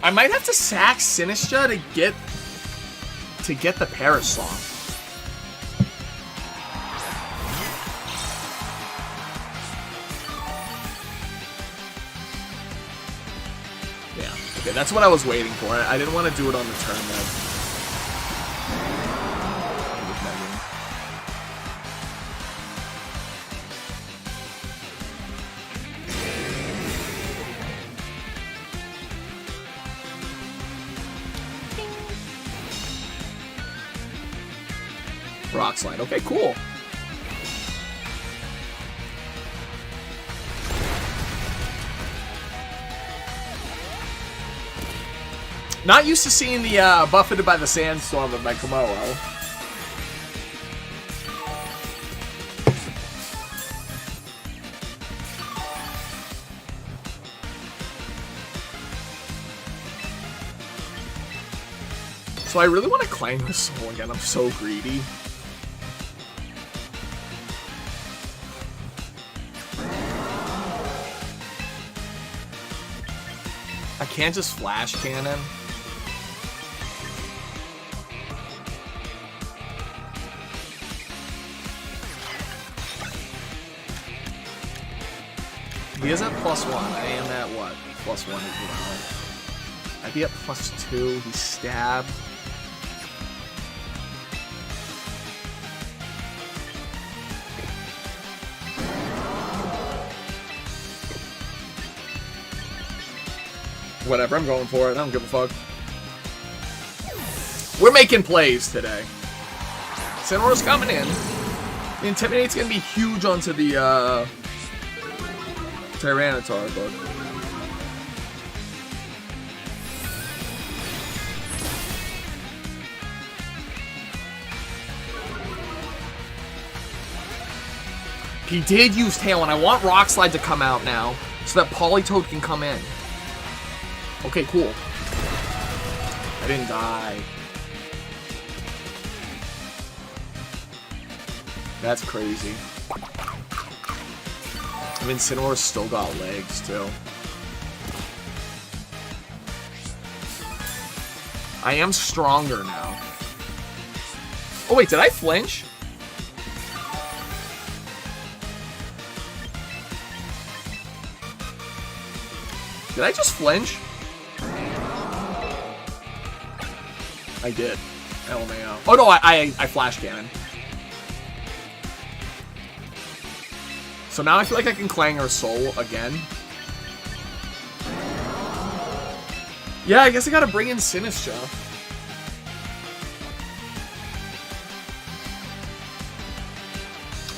I might have to sack Sinistra to get the Parasol. Yeah, okay, that's what I was waiting for. I didn't want to do it on the turn though. Rock Slide. Okay, cool. Not used to seeing the buffeted by the sandstorm of my Komodo. So I really want to claim this soul again. I'm so greedy. I can't just flash cannon. He is at +1. I am at what? +1 as well. I'd be at +2. He's stabbed. Whatever, I'm going for it. I don't give a fuck. We're making plays today. Cineroar's coming in. The Intimidate's gonna be huge onto the Tyranitar, but he did use Tail, and I want Rock Slide to come out now so that Politoed can come in. Okay, cool. I didn't die. That's crazy. I mean, Incineroar's still got legs, too. I am stronger now. Oh, wait, did I flinch? Did I just flinch? I did. LMAO. Oh, no, I flash cannon. So now I feel like I can Clanger Soul again. Yeah, I guess I gotta bring in Sinistcha.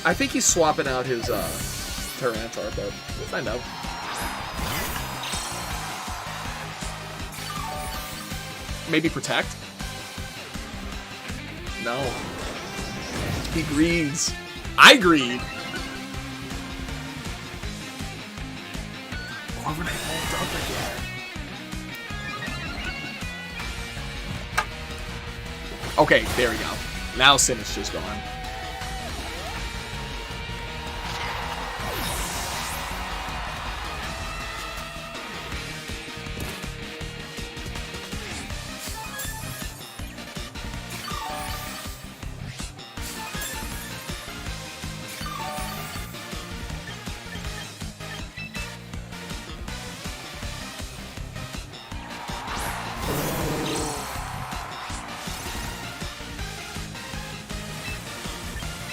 I think he's swapping out his Tyranitar, but we'll find out. Maybe Protect? No. He greeds. I greed. Corviknight won't dump again. Okay, there we go. Now Sinistcha's gone.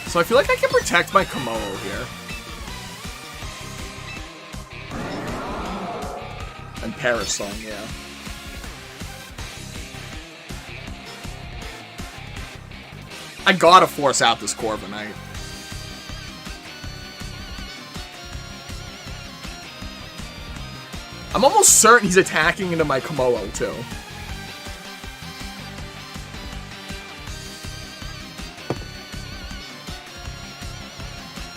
So I feel like I can protect my Komodo here. And Parasong, yeah. I gotta force out this Corviknight. I'm almost certain he's attacking into my Komodo, too.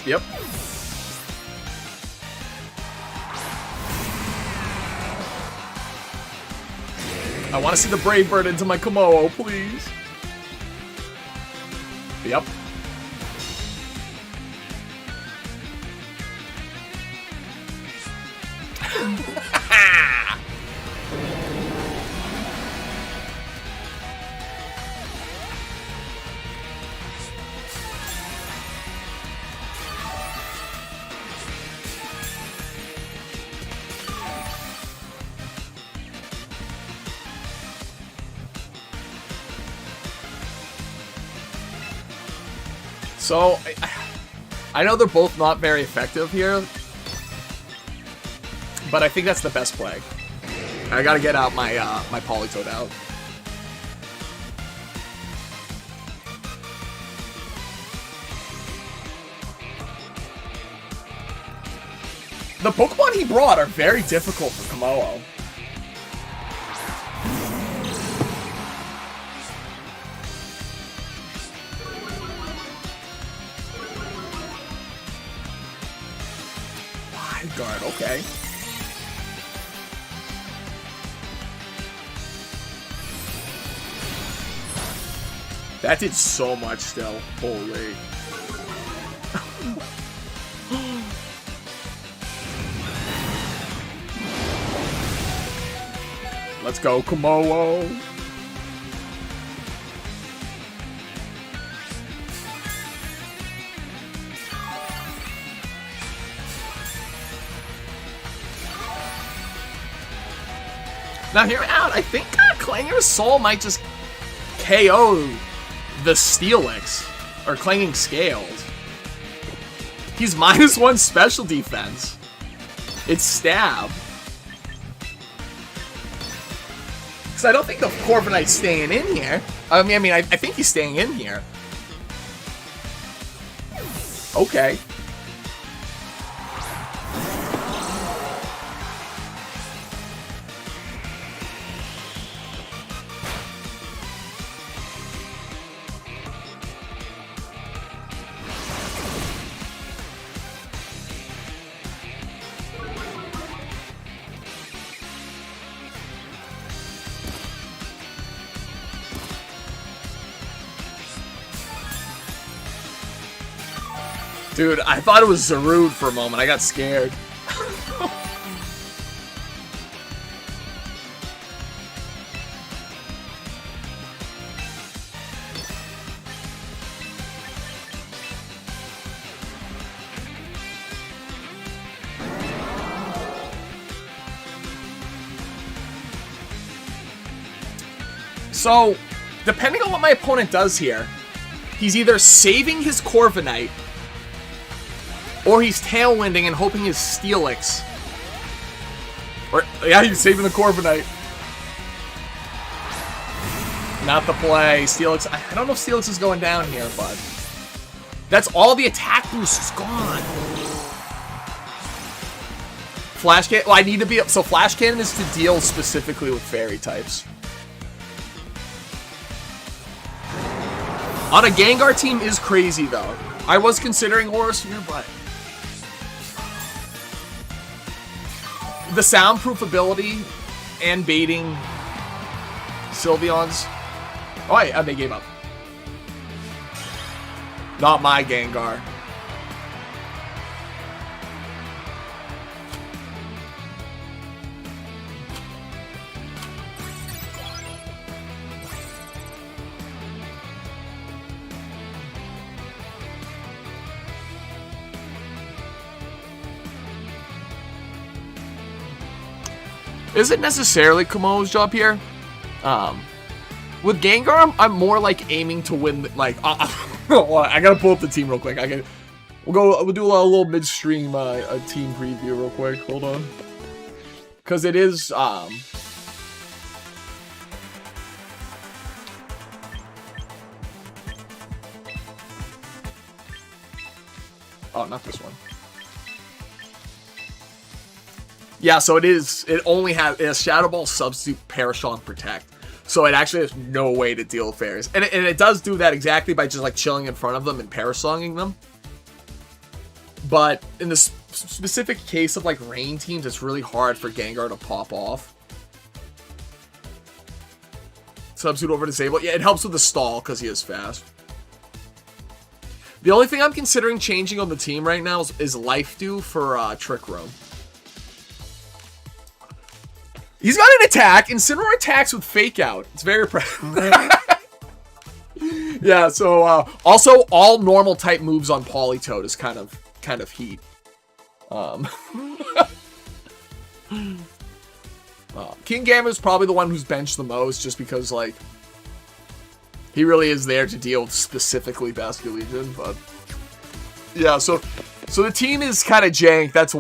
Yep. I want to see the Brave Bird into my Komodo, please. Yep. So, I know they're both not very effective here, but I think that's the best play. I gotta get out my my Politoed out. The Pokemon he brought are very difficult for Komodo. Guard, okay. That did so much still. Holy. Let's go, Komodo. Now hear me out, I think Clanging Soul might just KO the Steelix, or Clanging Scales. He's -1 special defense. It's Stab. Because I don't think the Corviknight's staying in here. I mean, I think he's staying in here. Okay. Dude, I thought it was Zarude for a moment. I got scared. So, depending on what my opponent does here, he's either saving his Corviknight, or he's tailwinding and hoping his Steelix. Or, yeah, he's saving the Corviknight. Not the play. Steelix, I don't know if Steelix is going down here, but that's all the attack boost is gone. Flash Cannon, well, I need to be up. So Flash Cannon is to deal specifically with fairy types. On a Gengar team is crazy, though. I was considering Horus here, but the soundproof ability and baiting Sylveons. Oh, yeah, they gave up. Not my Gengar. Is it necessarily Kumo's job here? With Gengar, I'm more like aiming to win. Like, I gotta pull up the team real quick. We'll do a little midstream a team preview real quick. Hold on, because it is oh, not this one. Yeah, so it only has Shadow Ball, Substitute, Parashong, Protect. So it actually has no way to deal with fairies. And it does do that exactly by just like chilling in front of them and Parasonging them. But in the specific case of like rain teams, it's really hard for Gengar to pop off. Substitute over Disable. Yeah, it helps with the stall because he is fast. The only thing I'm considering changing on the team right now is Life Dew for Trick Room. He's got an attack. Incineroar attacks with Fake Out. It's very impressive. Yeah, so also all normal type moves on Politoed is kind of heat. King Gamma is probably the one who's benched the most just because like he really is there to deal with specifically Basculegion, but yeah, so the team is kind of jank. That's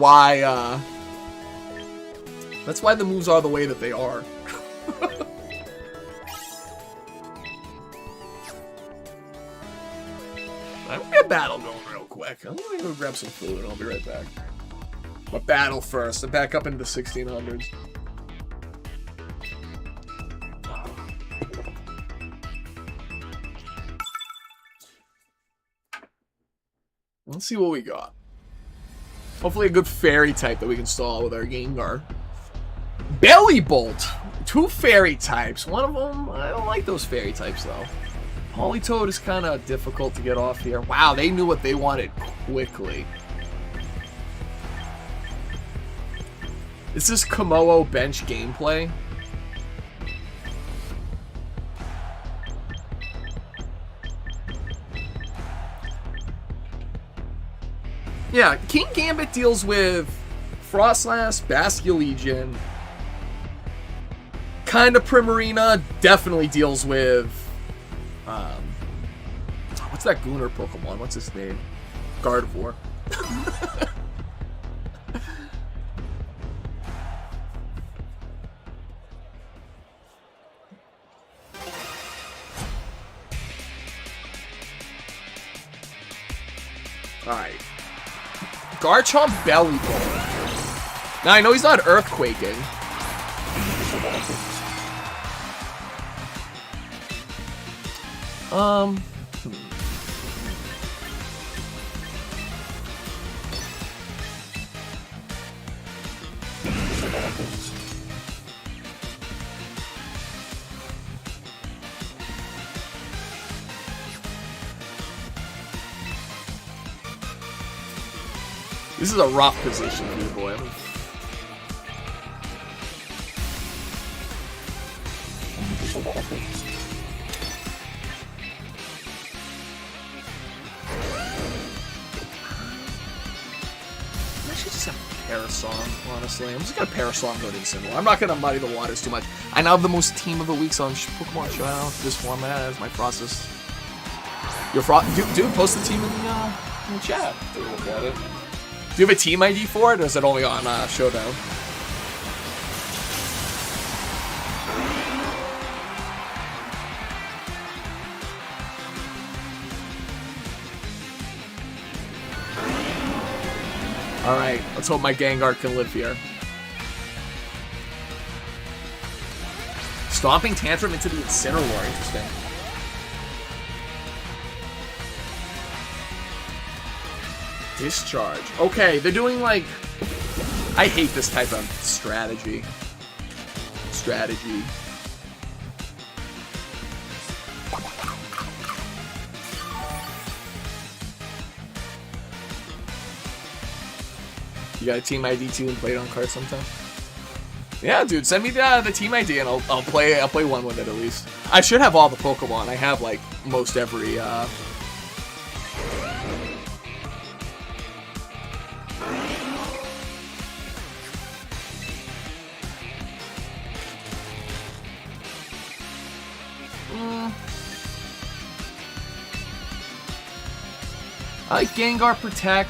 why the moves are the way that they are. I'm gonna get battle going real quick. I'm gonna go grab some food and I'll be right back. But battle first and back up into the 1600s. Let's see what we got. Hopefully a good fairy type that we can stall with our Gengar. Belly Bolt! 2 fairy types. One of them, I don't like those fairy types though. Politoed is kind of difficult to get off here. Wow, they knew what they wanted quickly. Is this Kumo bench gameplay? Yeah, King Gambit deals with Frostlass, Basculegion, kind of Primarina, definitely deals with, what's that Gunnar Pokemon? What's his name? Gardevoir. Alright. Garchomp Belly Bowl. Now, I know he's not Earthquaking. This is a rough position for you, boy. I should just have Parasong, honestly. I'm just gonna Parasong go to Incineroar. I'm not gonna muddy the waters too much. I now have the most team of the weeks on Pokemon Showdown. This format as my process. Your dude, post the team in the chat. Take a look at it. Do you have a team ID for it, or is it only on Showdown? Alright, let's hope my Gengar can live here. Stomping Tantrum into the Incineroar, interesting. Discharge. Okay, they're doing like... I hate this type of strategy. You got a team ID too and play it on cards sometime? Yeah, dude, send me the team ID and I'll play one with it at least. I should have all the Pokemon. I have like most every I like Gengar Protect.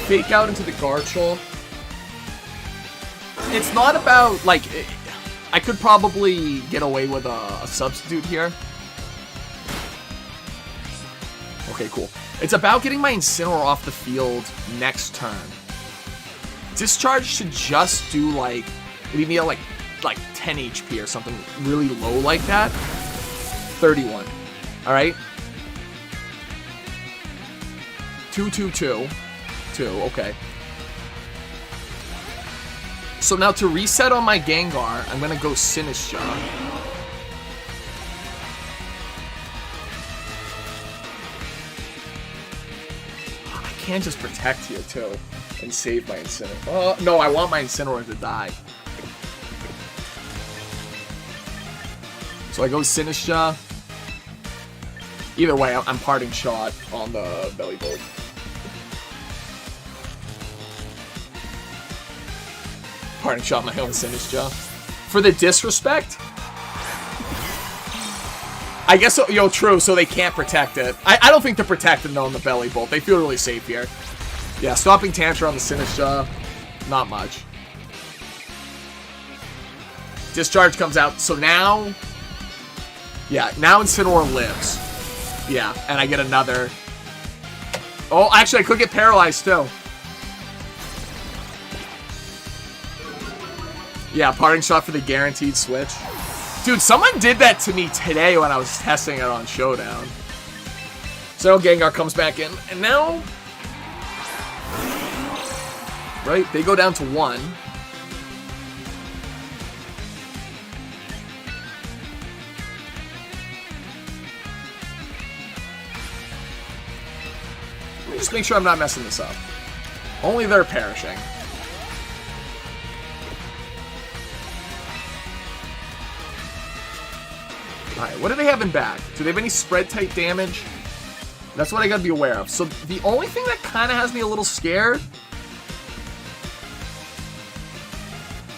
Fake out into the Garchomp. It's not about, like, I could probably get away with a substitute here. Okay, cool. It's about getting my Incineroar off the field next turn. Discharge should just do, like, leave me at, like 10 HP or something really low like that. 31. Alright? 2-2-2. Okay. So now to reset on my Gengar, I'm gonna go Sinistcha. I can't just protect here too and save my Incineroar. No, I want my Incineroar to die. So I go Sinistcha. Either way, I'm parting shot on the Belly Bolt. Parting shot my own Sinistcha. For the disrespect? I guess, true, so they can't protect it. I don't think they're protected though on the Belly Bolt. They feel really safe here. Yeah, Stomping Tantrum on the Sinistcha. Not much. Discharge comes out, so now... Yeah, now Incineroar lives. Yeah, and I get another... Oh, actually, I could get paralyzed too. Yeah, parting shot for the guaranteed switch. Dude, someone did that to me today when I was testing it on Showdown. So Gengar comes back in, and now... Right, they go down to 1. Let me just make sure I'm not messing this up. Only they're perishing. Alright, what do they have in back? Do they have any spread type damage? That's what I gotta be aware of. So the only thing that kind of has me a little scared...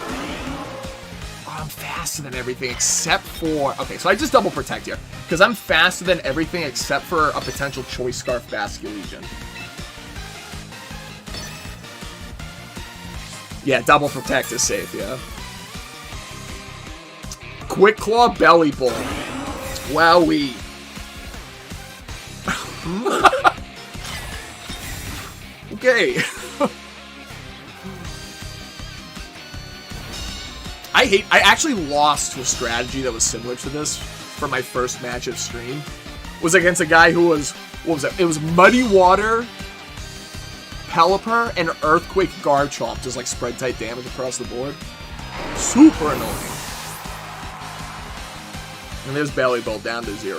Oh, I'm faster than everything except for... Okay, so I just double protect here. Because I'm faster than everything except for a potential Choice Scarf Basculegion. Yeah, double protect is safe, yeah. Quick Claw Belly Bolt. Wowee. okay. I actually lost to a strategy that was similar to this for my first match of stream. It was against a guy who was, what was it? It was Muddy Water, Pelipper, and Earthquake Garchomp, just like spread type damage across the board. Super annoying. And there's Belly Bolt down to 0.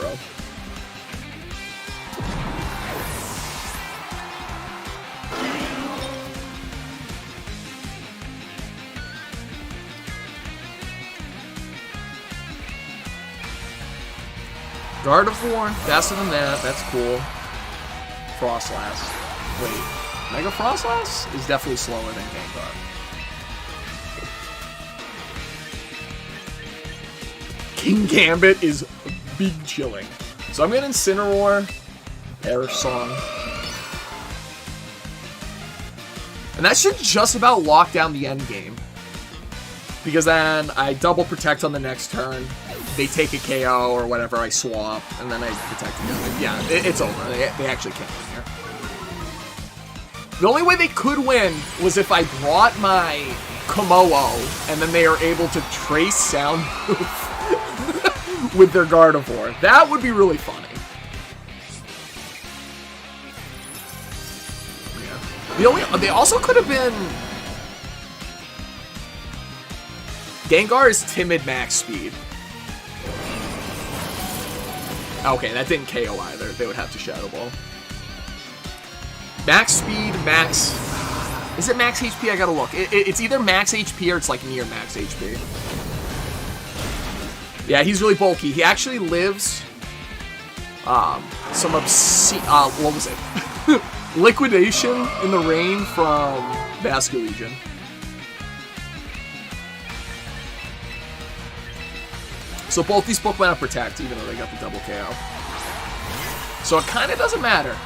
Gardevoir, faster than that. That's cool. Frostlass. Wait, Mega Frostlass is definitely slower than Gengar. King Gambit is big chilling. So I'm gonna Incineroar, Perish Song. And that should just about lock down the end game. Because then I double protect on the next turn. They take a KO or whatever, I swap, and then I protect again. Yeah, it's over. They actually can't win here. The only way they could win was if I brought my Komodo, and then they are able to trace Sound with their Gardevoir. That would be really funny. Yeah. They also could have been... Gengar is timid max speed. Okay, that didn't KO either. They would have to Shadow Ball. Max speed, max... Is it max HP? I gotta look. It's either max HP or it's like near max HP. Yeah, he's really bulky. He actually lives... some obscene... what was it? Liquidation in the Rain from Vasculegion. So both these Pokemon have Protect, even though they got the double KO. So it kind of doesn't matter.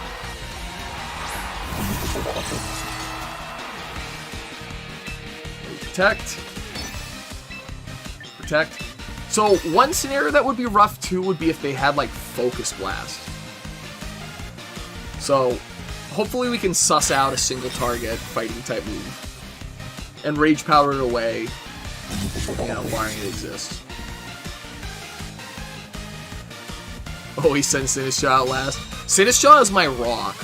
Protect. Protect. So one scenario that would be rough too would be if they had like Focus Blast. So hopefully we can suss out a single target fighting type move. And Rage Powder it away, you know, barring it exists. Oh, he sent Sinistcha out last. Sinistcha is my rock.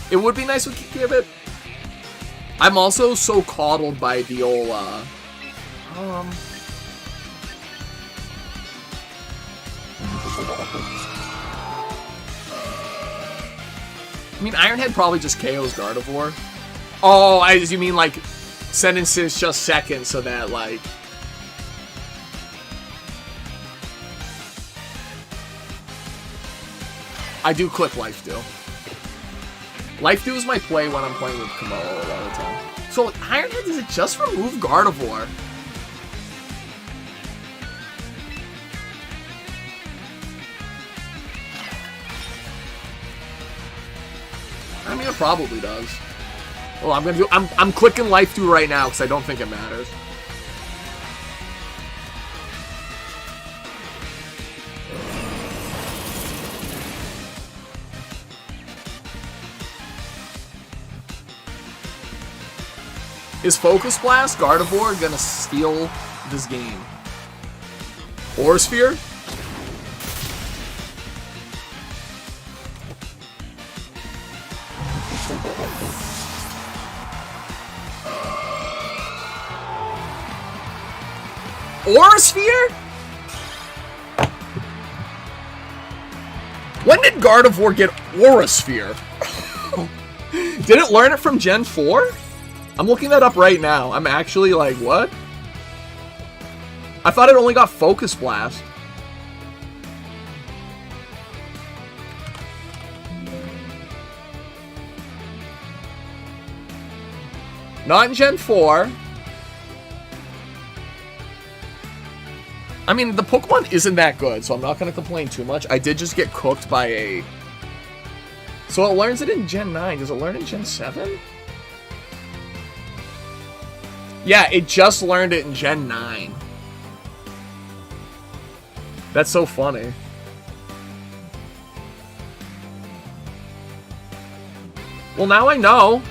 It would be nice with Kikibit. I'm also so coddled by the old, I mean, Ironhead probably just KOs Gardevoir. Oh, you mean like... Sentences just second so that, like... I do click Life Dew. Life Dew is my play when I'm playing with Komodo a lot of the time. So, Ironhead, does it just remove Gardevoir? I mean, it probably does. Well, I'm clicking Life Dew right now because I don't think it matters. Is Focus Blast Gardevoir gonna steal this game? Aura Sphere? Aura Sphere? When did Gardevoir get Aura Sphere? Did it learn it from Gen 4? I'm looking that up right now. I'm actually like, what? I thought it only got Focus Blast. Not in Gen 4. I mean, the Pokemon isn't that good, so I'm not going to complain too much. I did just get cooked by a... So it learns it in Gen 9. Does it learn in Gen 7? Yeah, it just learned it in Gen 9. That's so funny. Well, now I know.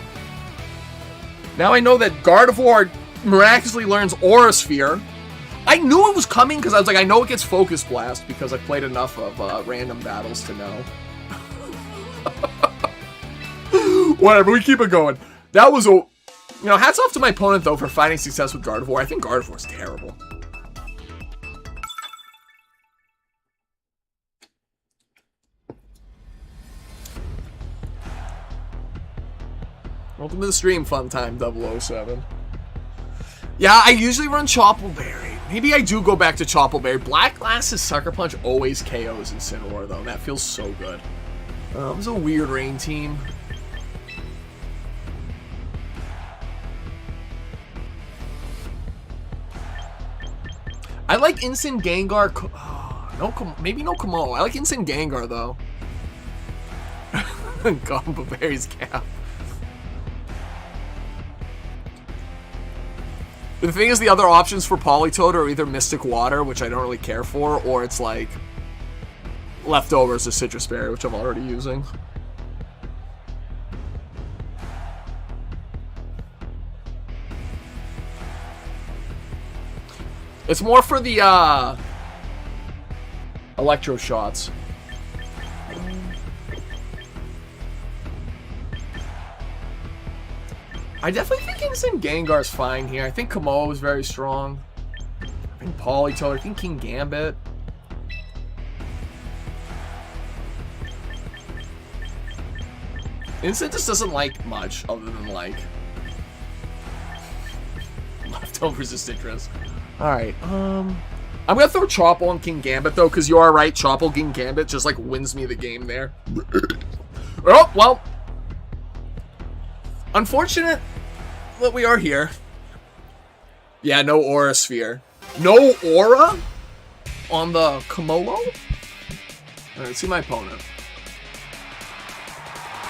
Now I know that Gardevoir miraculously learns Aura Sphere. I knew it was coming because I was like, I know it gets Focus Blast because I played enough of random battles to know. Whatever, we keep it going. That was a... You know, hats off to my opponent, though, for finding success with Gardevoir. I think Gardevoir's terrible. Welcome to the stream, fun time 007. Yeah, I usually run Choppleberry. Maybe I do go back to Choppleberry. Black Glass's Sucker Punch always KOs Incineroar, though. That feels so good. It was a weird rain team. I like Instant Gengar. Maybe no Kamo. I like Instant Gengar, though. Gumba Berry's cap. The thing is, the other options for Politoed are either Mystic Water, which I don't really care for, or it's like Leftovers of Citrus Berry, which I'm already using. It's more for the Electro Shots. I definitely think Instant Gengar's fine here. I think Kamo is very strong. I think Politoed. I think King Gambit. Instant just doesn't like much other than like Leftovers of Citrus. Alright, I'm gonna throw Chople on King Gambit though, because you are right, Chople King Gambit just like wins me the game there. Oh, well. Unfortunate that we are here. Yeah, no Aura Sphere. No Aura on the Komolo? Alright, let's see my opponent.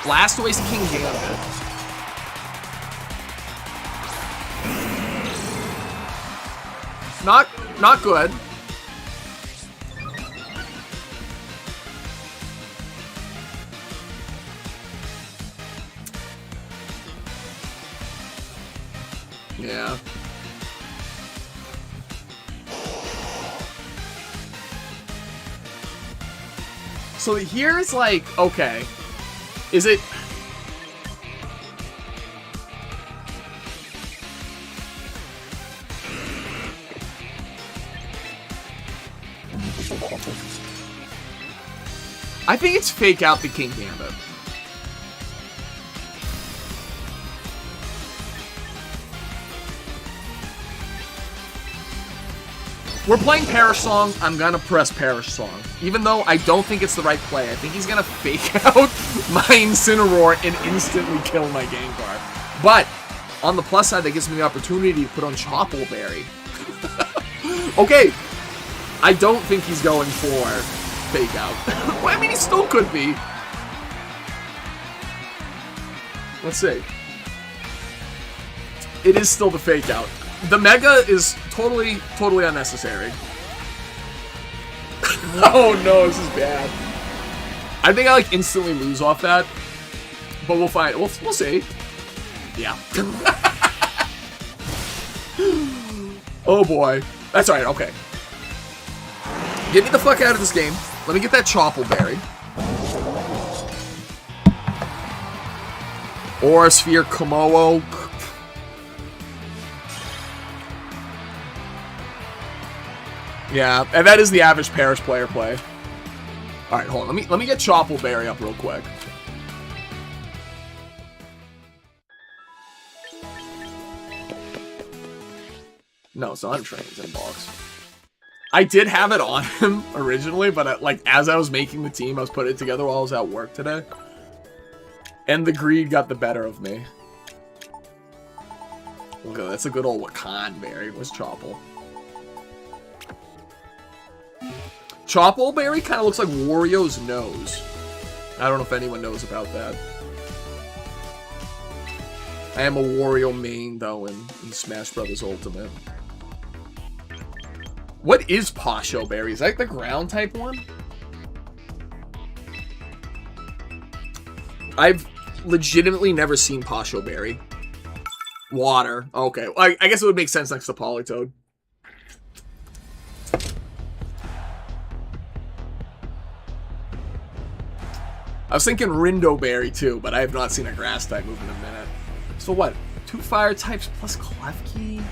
Blastoise King Gambit. Not good. Yeah. So here's like, okay. Is it... I think it's fake out the King Gambit. We're playing Perish Song. I'm gonna press Perish Song. Even though I don't think it's the right play. I think he's gonna fake out my Incineroar and instantly kill my Gengar. But, on the plus side, that gives me the opportunity to put on Choppleberry. Okay. I don't think he's going for fake out. Well, I mean, he still could be. Let's see. It is still the fake out. The Mega is totally unnecessary. Oh no, this is bad. I think I like instantly lose off that. But we'll find. We'll see. Yeah. Oh boy. That's alright, okay. Get me the fuck out of this game. Let me get that Choppleberry. Aura Sphere, Komolo. Yeah, and that is the average Perish player play. Alright, hold on. Let me get Choppleberry up real quick. No, it's not trained in box. I did have it on him originally, but like as I was making the team, I was putting it together while I was at work today. And the greed got the better of me. Okay, that's a good old Wakan berry. Where's Chople? Choppleberry kind of looks like Wario's nose. I don't know if anyone knows about that. I am a Wario main, though, in Smash Bros. Ultimate. What is Posho Berry? Is that the ground type one? legitimately never seen Pasho Berry. Water. Okay. Well, I guess it would make sense next to Politoed. I was thinking Rindo Berry too, but I have not seen a grass type move in a minute. So what? 2 fire types plus Klefki?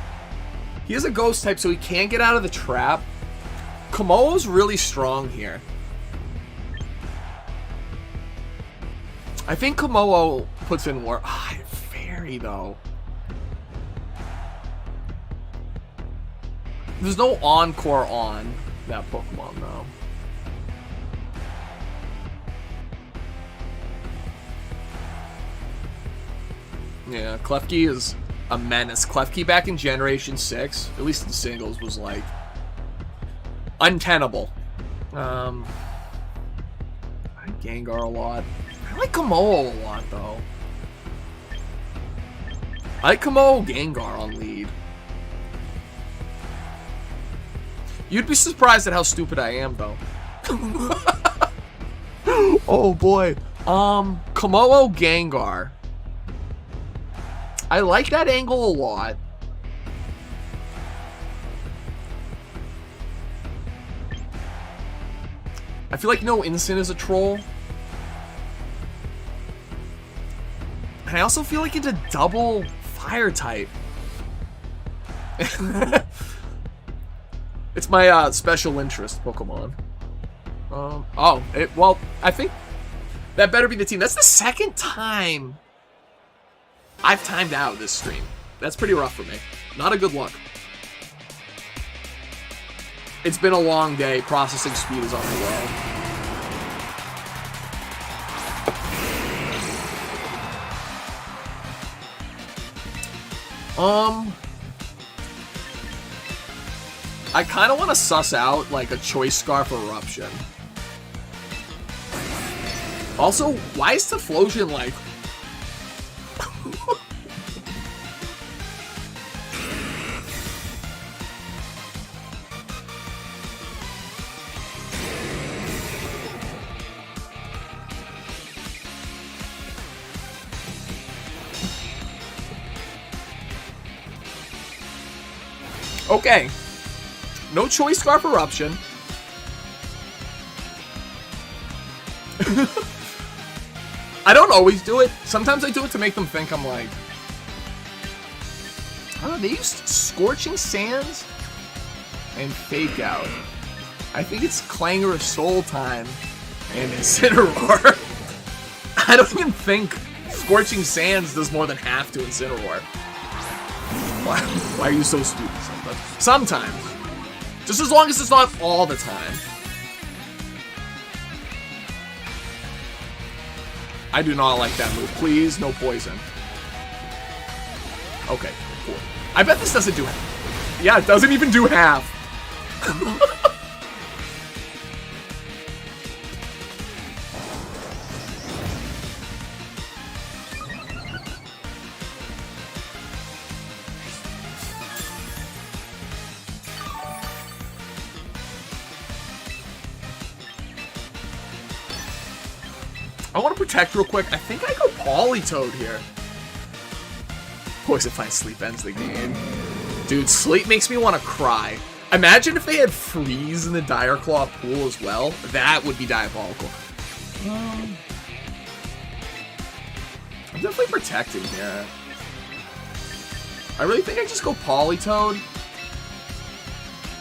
He is a ghost type, so he can't get out of the trap. Komodo's really strong here. I think Komodo puts in more. Ah, Fairy though. There's no Encore on that Pokemon though. Yeah, Klefki is a menace. Klefki back in Generation 6, at least in singles, was like untenable. I like Gengar a lot. I like Komodo a lot though. I like Komodo Gengar on lead. You'd be surprised at how stupid I am though. Oh boy. Komodo Gengar. I like that angle a lot. I feel like no Instant is a troll. And I also feel like it's a double fire type. It's my special interest Pokemon. Well, I think that better be the team. That's the second time I've timed out this stream. That's pretty rough for me. Not a good look. It's been a long day. Processing speed is on the low. I kind of want to suss out like a Choice Scarf Eruption. Also, why is Typhlosion like... Okay. No Choice Scarf Eruption. I don't always do it. Sometimes I do it to make them think I'm like... Oh, they used Scorching Sands and Fake Out. I think it's Clangor Soul time and Incineroar. I don't even think Scorching Sands does more than half to Incineroar. Why are you so stupid sometimes? Sometimes. Just as long as it's not all the time. I do not like that move. Please, no poison. Okay, cool. I bet this doesn't do half. Yeah, it doesn't even do half. I want to protect real quick. I think I go Politoed here. Poison Fine Sleep ends the game. Dude, Sleep makes me want to cry. Imagine if they had Freeze in the Dire Claw pool as well. That would be diabolical. I'm definitely protecting here. I really think I just go Politoed.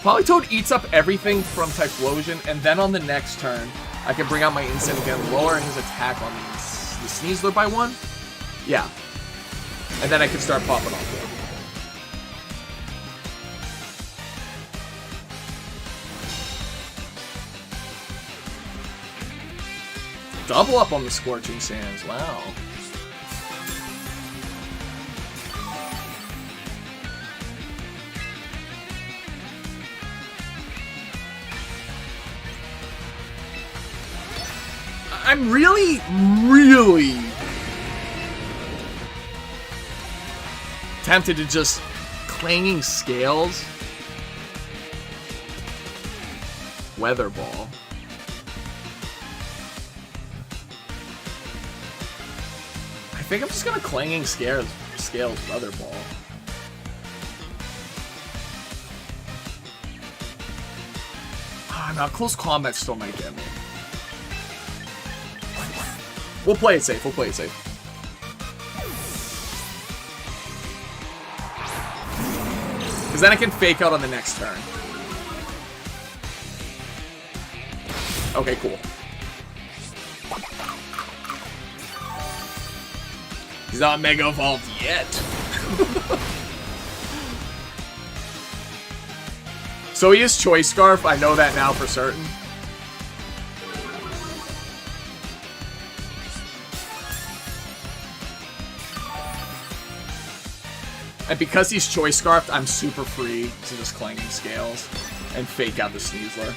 Politoed eats up everything from Typhlosion, and then on the next turn, I can bring out my Instant again, lowering his attack on the Sneasler by 1. Yeah. And then I can start popping off there. Double up on the Scorching Sands. Wow. I'm really tempted to just Clanging Scales. Weather Ball. think I'm just gonna Clanging Scales Weather Ball. Ah, now close combat still might get me. We'll play it safe. We'll play it safe. Because then I can fake out on the next turn. Okay, cool. He's not Mega Evolved yet. So he is Choice Scarf. I know that now for certain. And because he's Choice Scarfed, I'm super free to just Clanging Scales and fake out the Sneasler.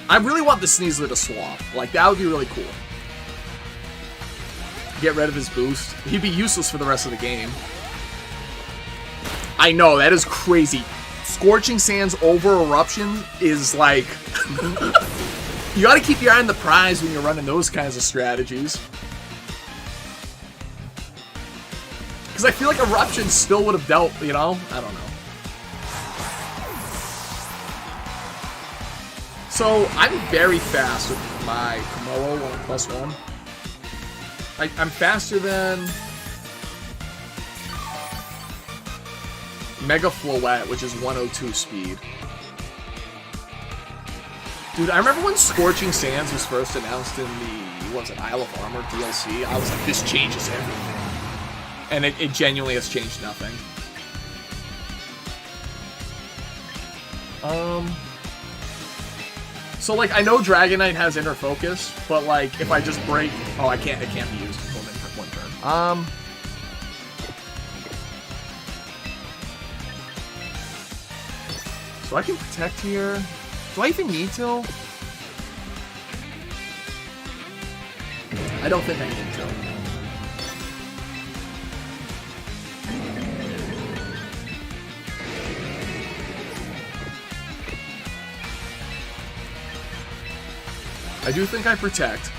I really want the Sneasler to swap. Like, that would be really cool. Get rid of his boost. He'd be useless for the rest of the game. I know, that is crazy. Scorching Sands over Eruption is like... You gotta keep your eye on the prize when you're running those kinds of strategies. Because I feel like Eruption still would have dealt, you know? I don't know. So, I'm very fast with my Komodo 1+1. I'm faster than Mega Floette, which is 102 speed. Dude, I remember when Scorching Sands was first announced in the, what was it, Isle of Armor DLC? I was like, this changes everything. And it genuinely has changed nothing. So, like, I know Dragonite has Inner Focus, but, like, if I just break... Oh, it can't be used one turn. So I can Protect here. Do I even need to? I don't think I need to. I do think I Protect.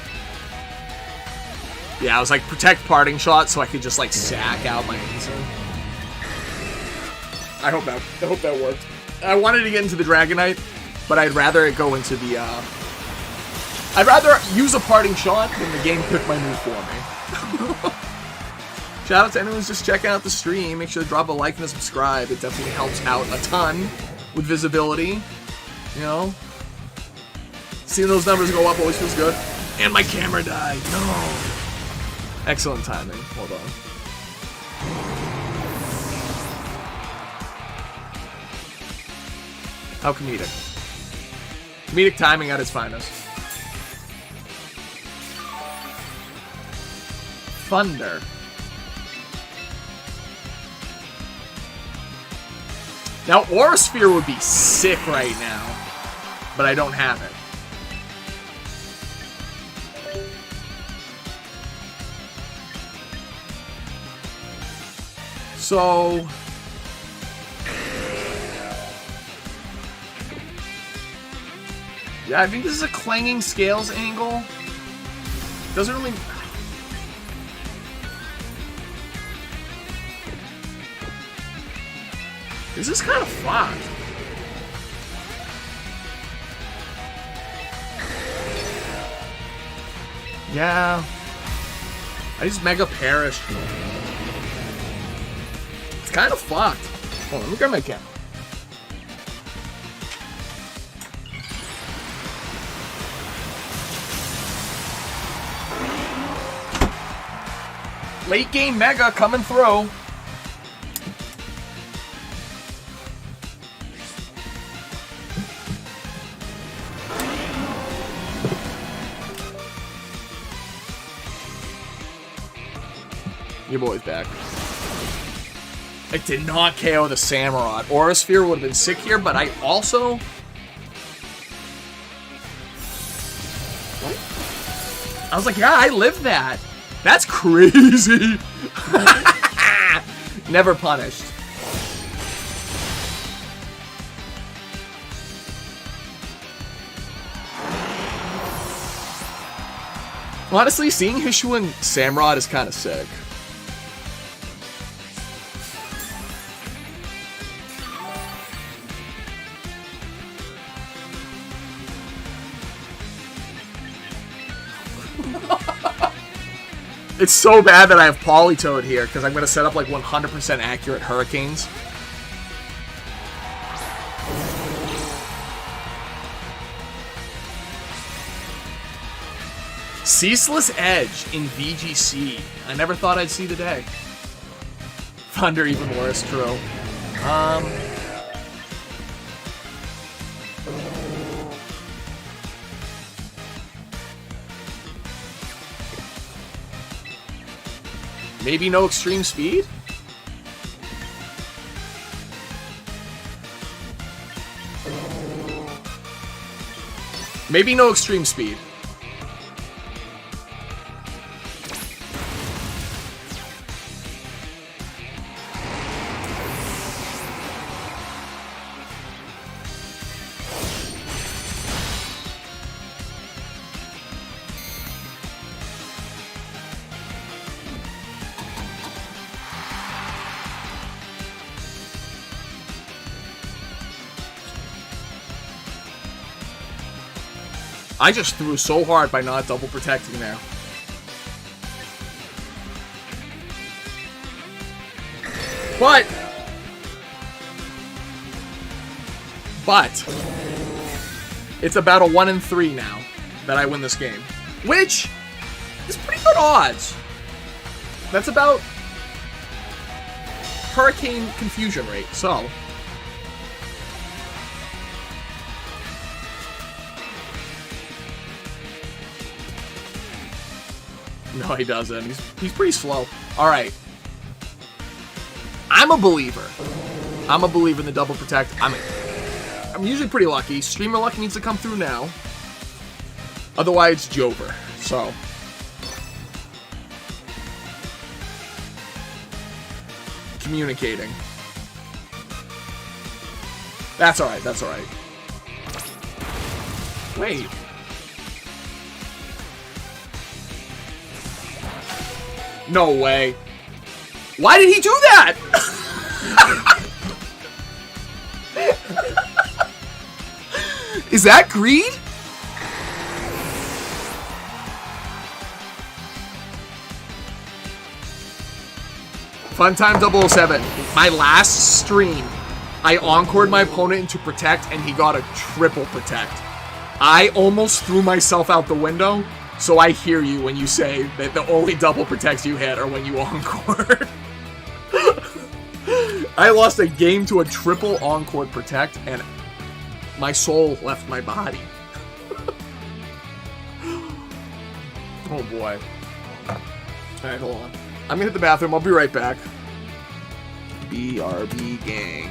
Yeah, I was like, Protect Parting Shot so I could just like sack out my insert. I hope that worked. I wanted to get into the Dragonite, but I'd rather it go into the, I'd rather use a Parting Shot than the game pick my move for me. Shout out to anyone who's just checking out the stream. Make sure to drop a like and a subscribe. It definitely helps out a ton with visibility. You know? Seeing those numbers go up always feels good. And my camera died. No. Excellent timing. Hold on. How comedic. Comedic timing at its finest. Thunder. Now, Aura Sphere would be sick right now, but I don't have it. So... yeah, I think this is a Clanging Scales angle. Doesn't really... This is kind of fucked. Yeah. I just Mega Perish. It's kind of fucked. Hold on, let me grab my camera. Late game Mega coming through. Your boy's back. I did not KO the Samurott. Aura Sphere would have been sick here, but I also... What? I was like, yeah, I lived that. That's crazy. Never punished. Honestly, seeing Hishu and Samurott is kind of sick. It's so bad that I have Politoed here, because I'm going to set up like 100% accurate Hurricanes. Ceaseless Edge in VGC. I never thought I'd see the day. Thunder even worse, true. Maybe no extreme speed? Maybe no extreme speed. I just threw so hard by not double protecting there. But it's about a 1 in 3 now that I win this game, which is pretty good odds. That's about Hurricane confusion rate, so. No, he doesn't. He's pretty slow. All right. I'm a believer. I'm a believer in the double protect. I'm usually pretty lucky. Streamer luck needs to come through now. Otherwise, it's Jover. So. Communicating. That's all right. That's all right. Wait. No way. Why did he do that? Is that greed? Funtime 007. My last stream, I encored my opponent into protect and he got a triple protect. I almost threw myself out the window. So I hear you when you say that the only double protects you hit are when you encore. I lost a game to a triple encore protect, and my soul left my body. Oh boy. Alright, hold on. I'm gonna hit the bathroom. I'll be right back. BRB gang.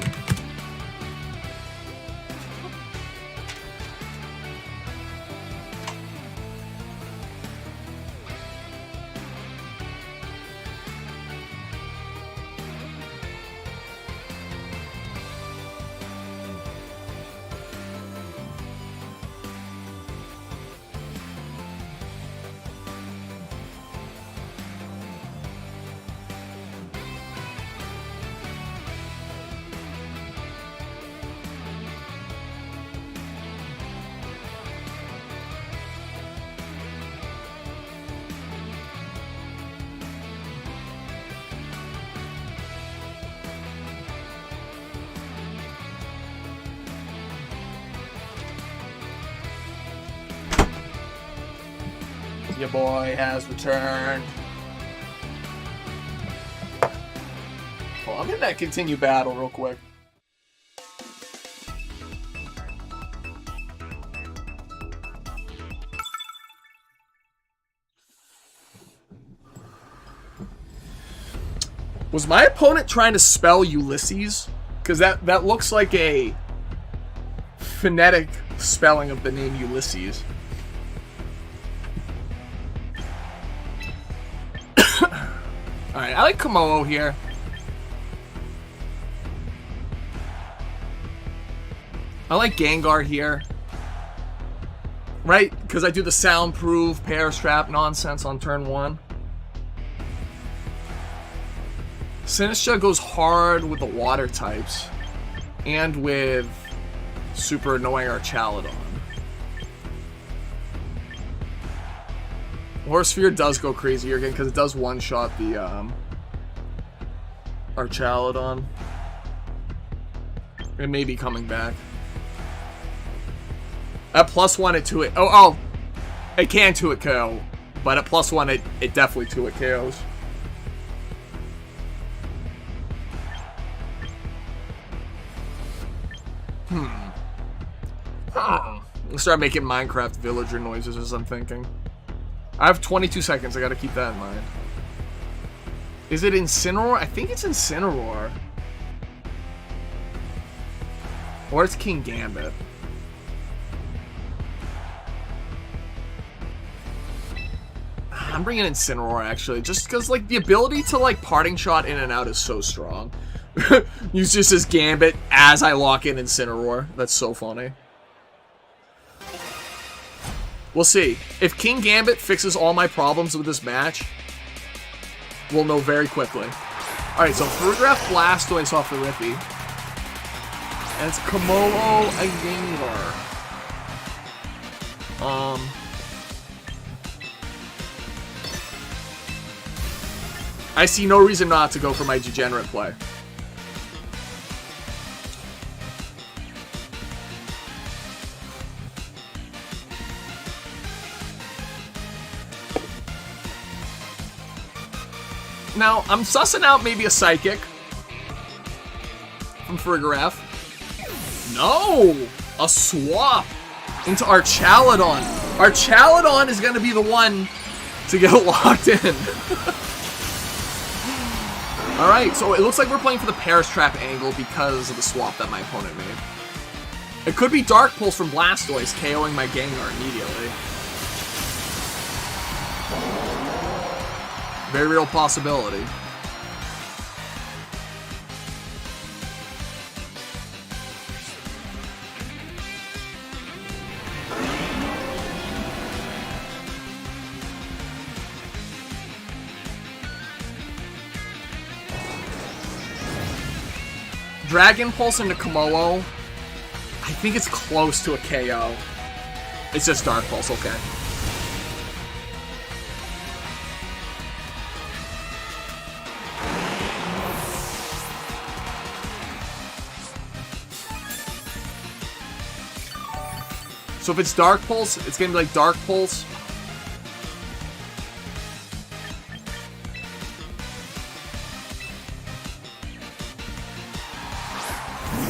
Your boy has returned. Well, I'm in that continue battle real quick. Was my opponent trying to spell Ulysses? Because that looks like a phonetic spelling of the name Ulysses. Alright, I like Komodo here. I like Gengar here. Right? Because I do the soundproof Perish Trap nonsense on turn 1. Sinistra goes hard with the water types. And with super annoying Archaladon. Horsphere does go crazier again because it does one-shot the Archaladon. It may be coming back. At +1 it 2-hit. Oh, it can 2-hit KO. But at +1 it definitely 2-hit KOs. I'll start making Minecraft villager noises as I'm thinking. I have 22 seconds. I gotta keep that in mind. Is it Incineroar? I think it's Incineroar. Or it's King Gambit. I'm bringing Incineroar, actually. Just because, like, the ability to, like, Parting Shot in and out is so strong. Use just as Gambit as I lock in Incineroar. That's so funny. We'll see. If King Gambit fixes all my problems with this match, we'll know very quickly. Alright, so Farigiraf Blastoise off the Rippy. And it's Komodo and Gengar. I see no reason not to go for my Degenerate play. Now, I'm sussing out maybe a Psychic from Farigiraf. No! A swap into Archaladon. Archaladon is going to be the one to get locked in. Alright, so it looks like we're playing for the Perish Trap angle because of the swap that my opponent made. It could be Dark Pulse from Blastoise KOing my Gengar immediately. Very real possibility. Dragon Pulse into Komodo. I think it's close to a KO. It's just Dark Pulse, okay. So if it's Dark Pulse, it's gonna be like Dark Pulse.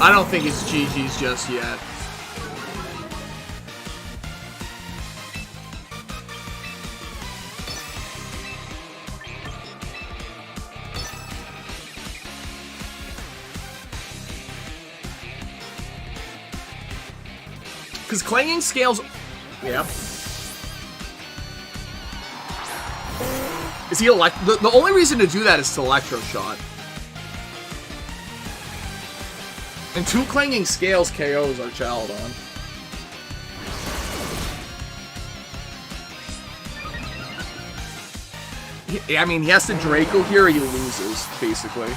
I don't think it's GG's just yet. Because Clanging Scales... Yeah. Is he the only reason to do that is to Electro Shot. And 2 Clanging Scales KOs Archaladon. I mean, he has to Draco here or he loses, basically.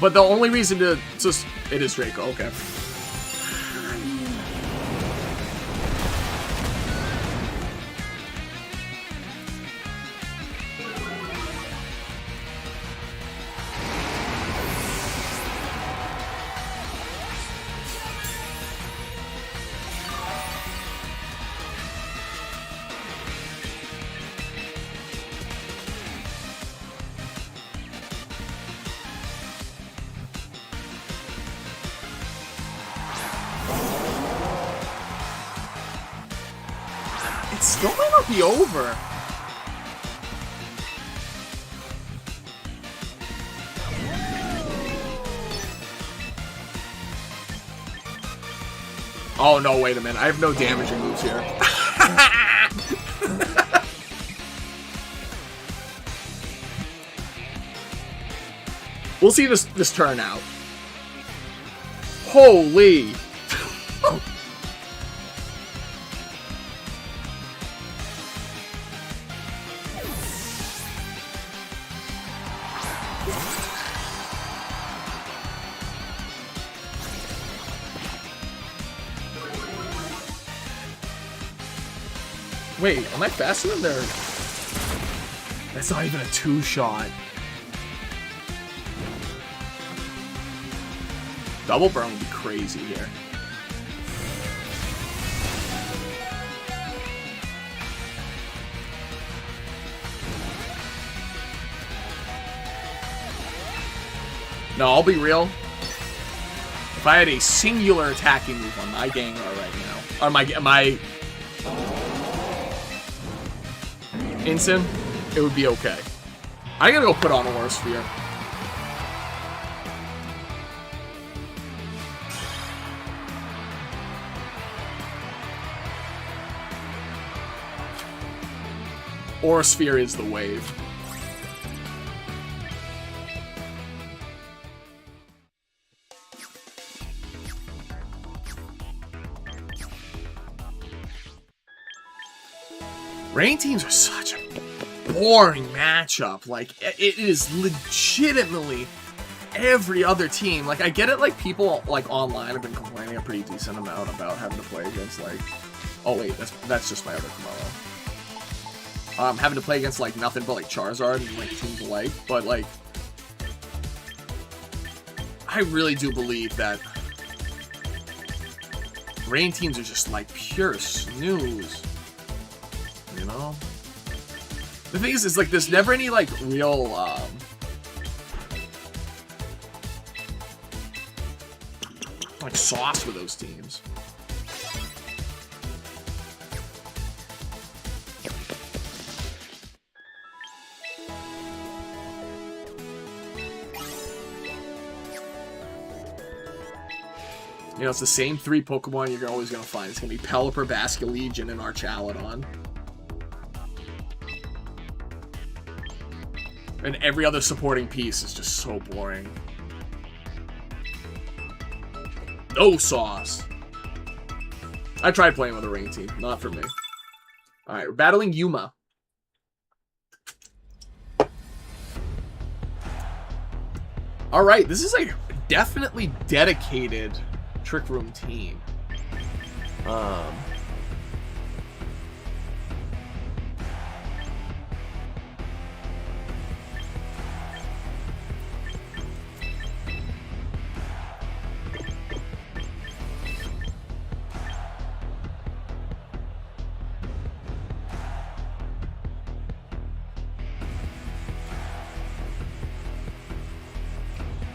But the only reason to just... It is Draco, okay. It still might not be over. Oh no, wait a minute. I have no damaging moves here. We'll see this turn out. Wait, am I faster than their... That's not even a 2-shot. Double burn would be crazy here. No, I'll be real. If I had a singular attacking move on my Gengar right now, or my Instant, it would be okay. I gotta go put on Aura Sphere. Aura Sphere is the wave. Rain teams are such a boring matchup. Like, it is legitimately every other team. Like, I get it, like, people, like, online have been complaining a pretty decent amount about having to play against, like... Oh, wait, that's just my other Komodo. Having to play against, like, nothing but, like, Charizard and, like, teams alike. But, like... I really do believe that... Rain teams are just, like, pure snooze. You know? The thing is, like, there's never any, like, real, like, sauce with those teams. You know, it's the same 3 Pokemon you're always going to find. It's going to be Pelipper, Basculegion, and Archaludon. And every other supporting piece is just so boring. No sauce. I tried playing with a Rain team. Not for me. Alright, we're battling Yuma. Alright, this is a definitely dedicated Trick Room team.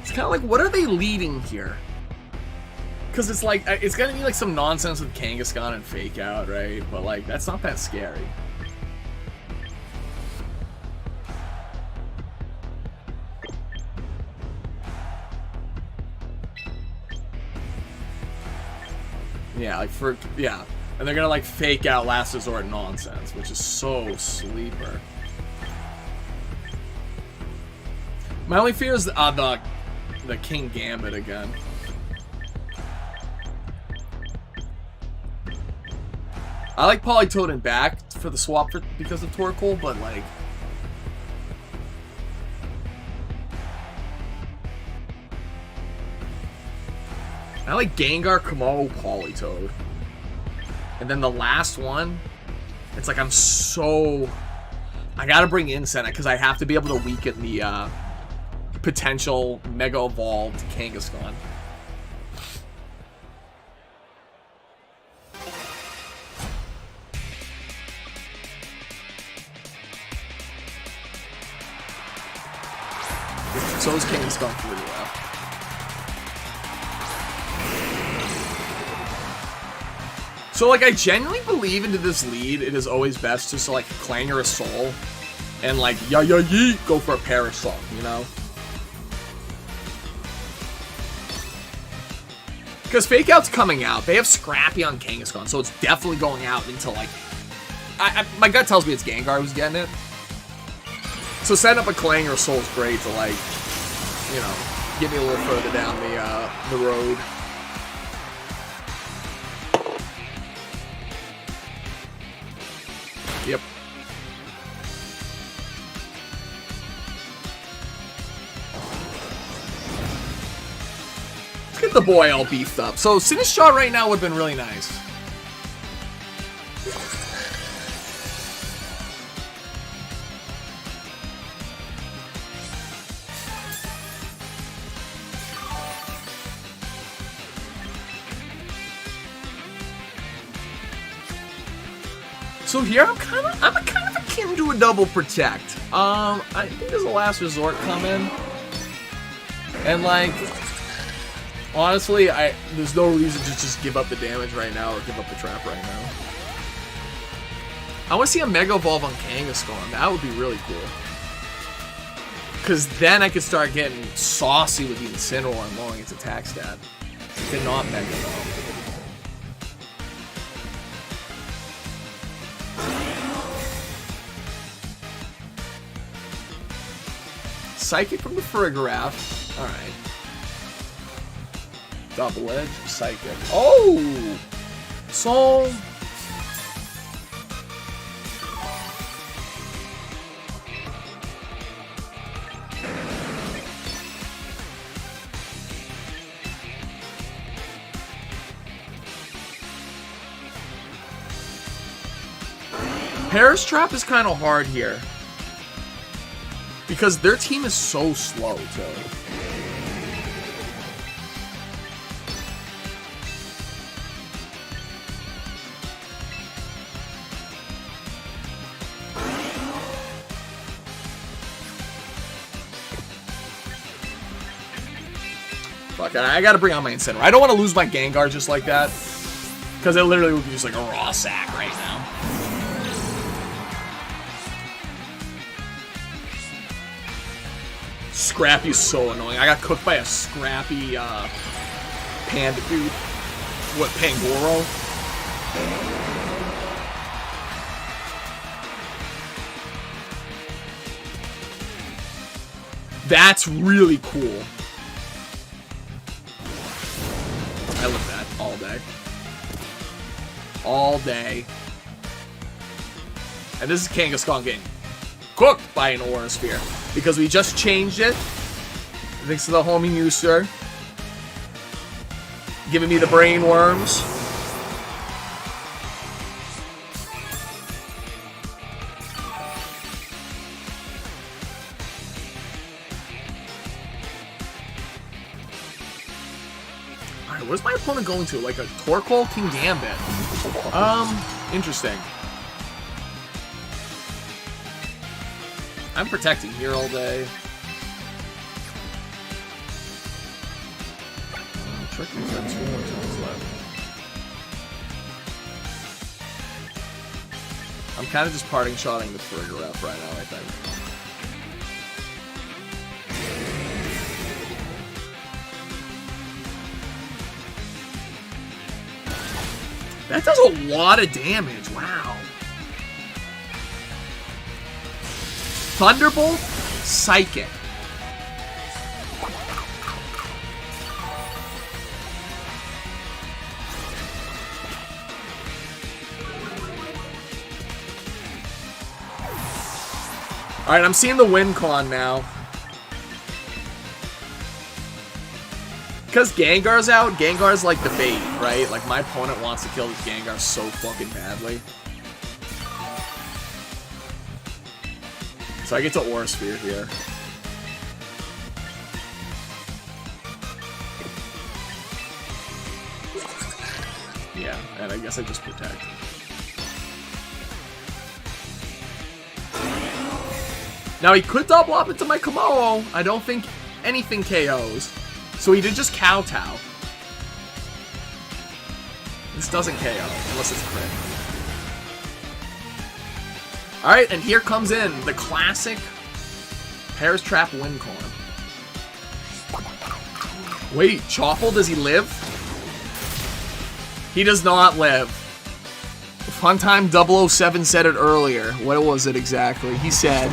Kind of like, what are they leading here? Because it's like, it's gonna be like some nonsense with Kangaskhan and Fake Out, right? But like, that's not that scary. Yeah, like yeah. And they're gonna like Fake Out Last Resort nonsense, which is so sleeper. My only fear is the King Gambit again. I like Politoed and back for the swap because of Torkoal, but like... I like Gengar, Komodo, Politoed. And then the last one, it's like I'm so... I gotta bring Incense because I have to be able to weaken the potential Mega Evolved Kangaskhan. So is Kangaskhan pretty well. So, like, I genuinely believe into this lead, it is always best to select Clangor Soul and, like, yeet, go for a Parasol, you know? Because Fake Out's coming out. They have Scrappy on Kangaskhan, so it's definitely going out into, like... my gut tells me it's Gengar who's getting it. So setting up a Clangor Soul is great to, like, you know, get me a little further down the road. Yep. Let's get the boy all beefed up. So Sinistcha right now would have been really nice. So here I'm kind of akin to a double protect. I think there's a last resort coming. And like, honestly, there's no reason to just give up the damage right now or give up the trap right now. I want to see a Mega Evolve on Kangaskhan. That would be really cool. Because then I could start getting saucy with the Incineroar and lowering its attack stat. Did not Mega Evolve. Psychic from the Farigiraf. Alright. Double Edge, Psychic. Oh! So... Paris Trap is kind of hard here. Because their team is so slow, too. Fuck, I gotta bring out my Incineroar. I don't want to lose my Gengar just like that. Because it literally would be just like a raw sack right now. Scrappy's so annoying. I got cooked by a Scrappy Panda dude. What, Pangoro? That's really cool. I love that all day. All day. And this is Kangaskhan getting cooked by an Aura Sphere. Because we just changed it. Thanks to the homie User. Giving me the brain worms. Alright, where's my opponent going to? Like a Torkoal King Gambit. Interesting. I'm protecting here all day. Tricky friends, 2 more turns left. I'm kind of just parting shotting the Farigiraf right now, I think. That does a lot of damage, wow. Thunderbolt, Psychic. Alright, I'm seeing the win con now. Because Gengar's out, Gengar's like the bait, right? Like, my opponent wants to kill this Gengar so fucking badly. So I get to Aura Sphere here. Yeah, and I guess I just protect. Now he could double up into my Kommo. I don't think anything KOs. So he did just kowtow. This doesn't KO, unless it's crit. Alright, and here comes in the classic Paris Trap win con. Wait, Choffle, does he live? He does not live. Funtime 007 said it earlier. What was it exactly? He said...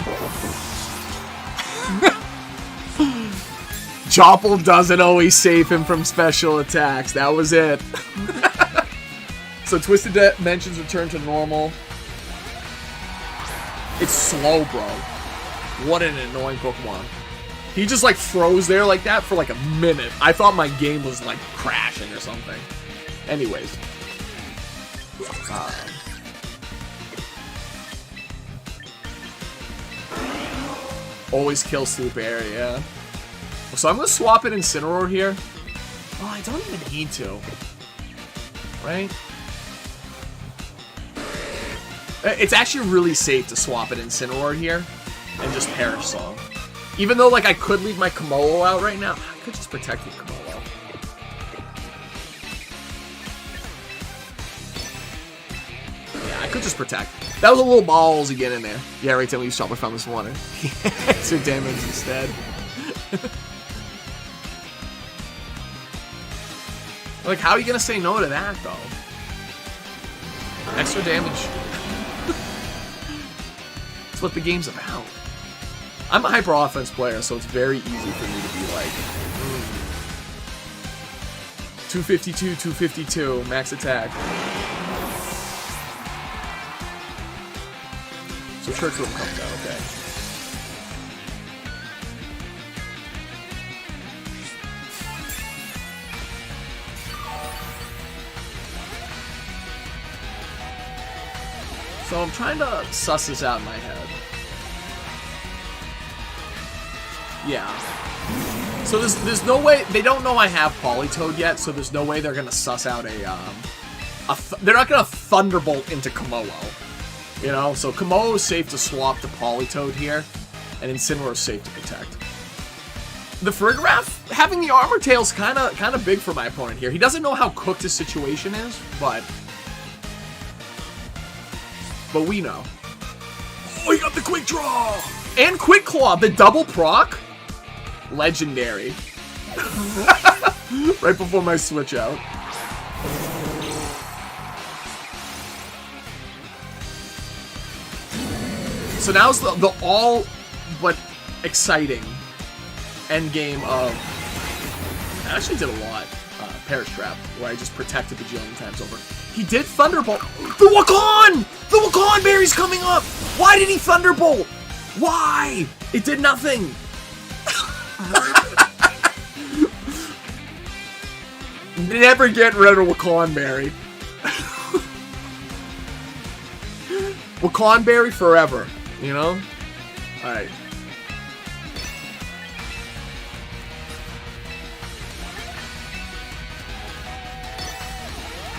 Choffle doesn't always save him from special attacks. That was it. So Twisted Dimensions return to normal. It's slow, bro. What an annoying Pokemon. He just like froze there like that for like a minute. I thought my game was like crashing or something. Anyways. Always kill Sloop Air, yeah. So I'm going to swap it Incineroar here. Oh, I don't even need to. Right? It's actually really safe to swap an Incineroar here and just Perish Song. Even though, like, I could leave my Komolo out right now, I could just protect with Komolo. Yeah, I could just protect. That was a little ballsy get in there. Yeah, right, tell me you stop I found this water. Extra damage instead. Like, how are you gonna say no to that, though? Extra damage. That's what the game's about. I'm a hyper offense player, so it's very easy for me to be like, 252, 252, max attack. So Trick Room comes out, okay. So I'm trying to suss this out in my head. Yeah. So there's no way, they don't know I have Politoed yet, so there's no way they're gonna suss out they're not gonna Thunderbolt into Komolo. You know, so Komolo is safe to swap to Politoed here, and Incineroar is safe to protect. The Farigiraf, having the Armor Tail's kind of big for my opponent here. He doesn't know how cooked his situation is, but we know. Oh, he got the Quick Draw! And Quick Claw, the double proc. Legendary. Right before my switch out. So now's the all but exciting end game of... I actually did a lot. Perish Trap, where I just protected the bajillion times over. He did Thunderbolt. The Wakan! The Wakan Berry's coming up! Why did he Thunderbolt? Why? It did nothing. Never get rid of Wakan Berry. Wakan Berry forever, you know? Alright.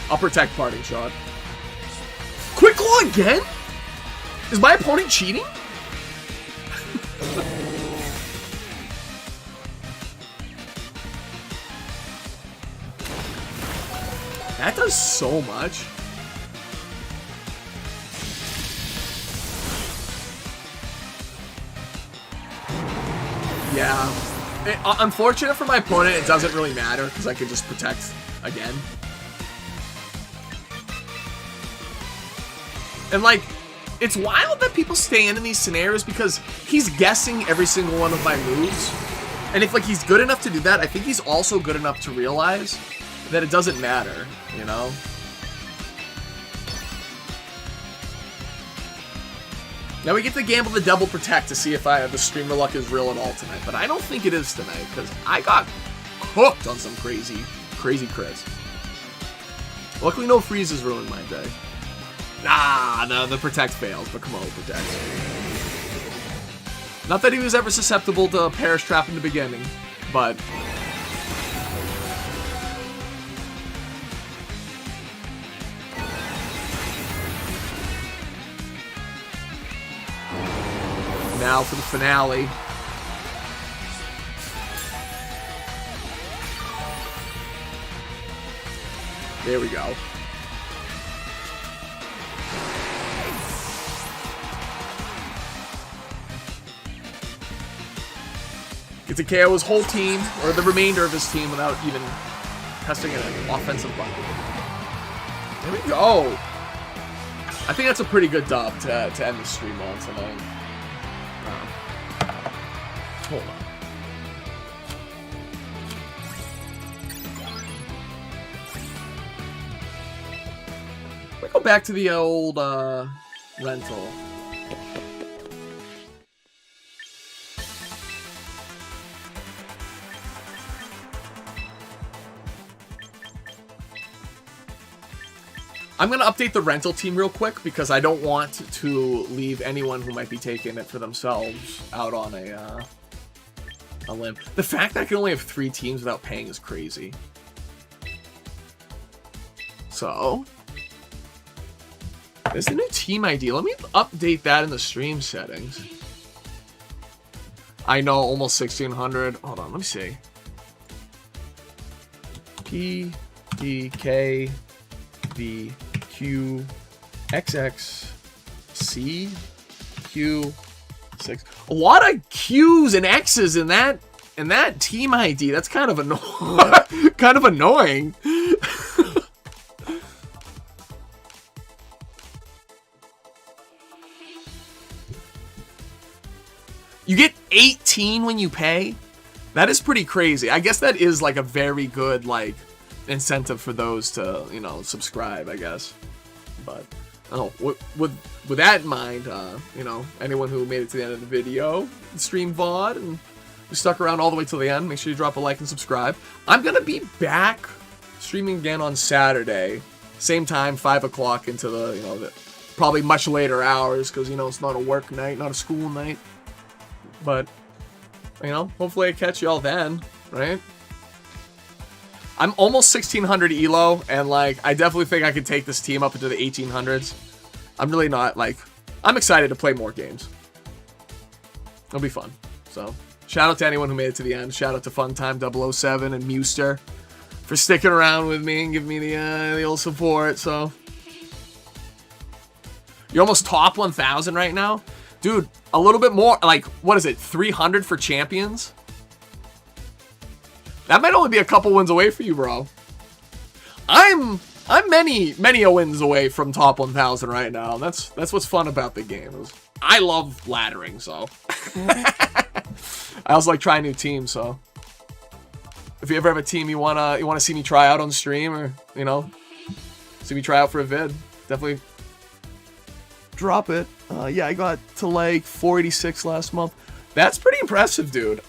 I'll protect Parting Shot. Quick Claw again? Is my opponent cheating? That does so much. Yeah. Unfortunate for my opponent, it doesn't really matter because I can just protect again. And like, it's wild that people stay in these scenarios because he's guessing every single one of my moves. And if like he's good enough to do that, I think he's also good enough to realize that it doesn't matter, you know? Now we get to gamble the double protect to see if the streamer luck is real at all tonight. But I don't think it is tonight because I got cooked on some crazy crits. Luckily no freezes ruined my day. Nah, no, the protect fails, but Komolo protects. Not that he was ever susceptible to Perish Trap in the beginning, but... Now for the finale. There we go. Get to KO his whole team, or the remainder of his team, without even testing an offensive button. There we go. I think that's a pretty good dub to end the stream on tonight. Hold on. We go back to the old rental. I'm going to update the rental team real quick because I don't want to leave anyone who might be taking it for themselves out on a limb. The fact that I can only have 3 teams without paying is crazy. So... There's the new team ID. Let me update that in the stream settings. I know, almost 1600. Hold on, let me see. P, D, K, V, Q, XX, C, Q, 6. A lot of Q's and X's in that team ID. That's kind of kind of annoying. You get 18 when you pay? That is pretty crazy. I guess that is like a very good like incentive for those to, you know, subscribe, I guess. But oh, with that in mind, you know, anyone who made it to the end of the video, stream VOD, and you stuck around all the way till the end, make sure you drop a like and subscribe. I'm gonna be back streaming again on Saturday, same time, 5 o'clock into the, you know, probably much later hours, because, you know, it's not a work night, not a school night. But, you know, hopefully I catch y'all then, right? I'm almost 1600 elo, and like, I definitely think I could take this team up into the 1800s. I'm really not, like, I'm excited to play more games. It'll be fun. So, shout out to anyone who made it to the end. Shout out to Funtime007 and Muster for sticking around with me and giving me the old support. So, you're almost top 1000 right now. Dude, a little bit more, like, what is it, 300 for champions? That might only be a couple wins away for you, bro. I'm many a wins away from top 1000 right now. That's what's fun about the game. I love laddering, so. I also like trying new teams, so. If you ever have a team you wanna see me try out on stream, or, you know, see me try out for a vid, definitely drop it. Yeah, I got to like 486 last month. That's pretty impressive, dude.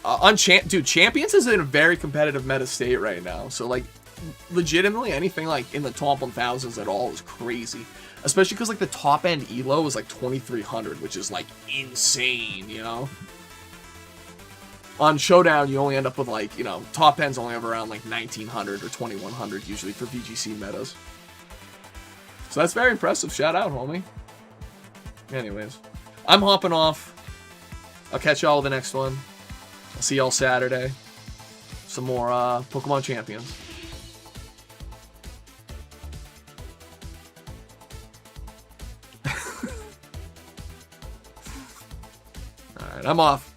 Dude, Champions is in a very competitive meta state right now. So, like, legitimately anything like in the top 1000s at all is crazy. Especially because, like, the top end elo is like 2300, which is like insane, you know? On Showdown, you only end up with, like, you know, top ends only have around like 1900 or 2100 usually for VGC metas. So that's very impressive. Shout out, homie. Anyways, I'm hopping off. I'll catch y'all with the next one. I'll see y'all Saturday. Some more Pokemon Champions. Alright, I'm off.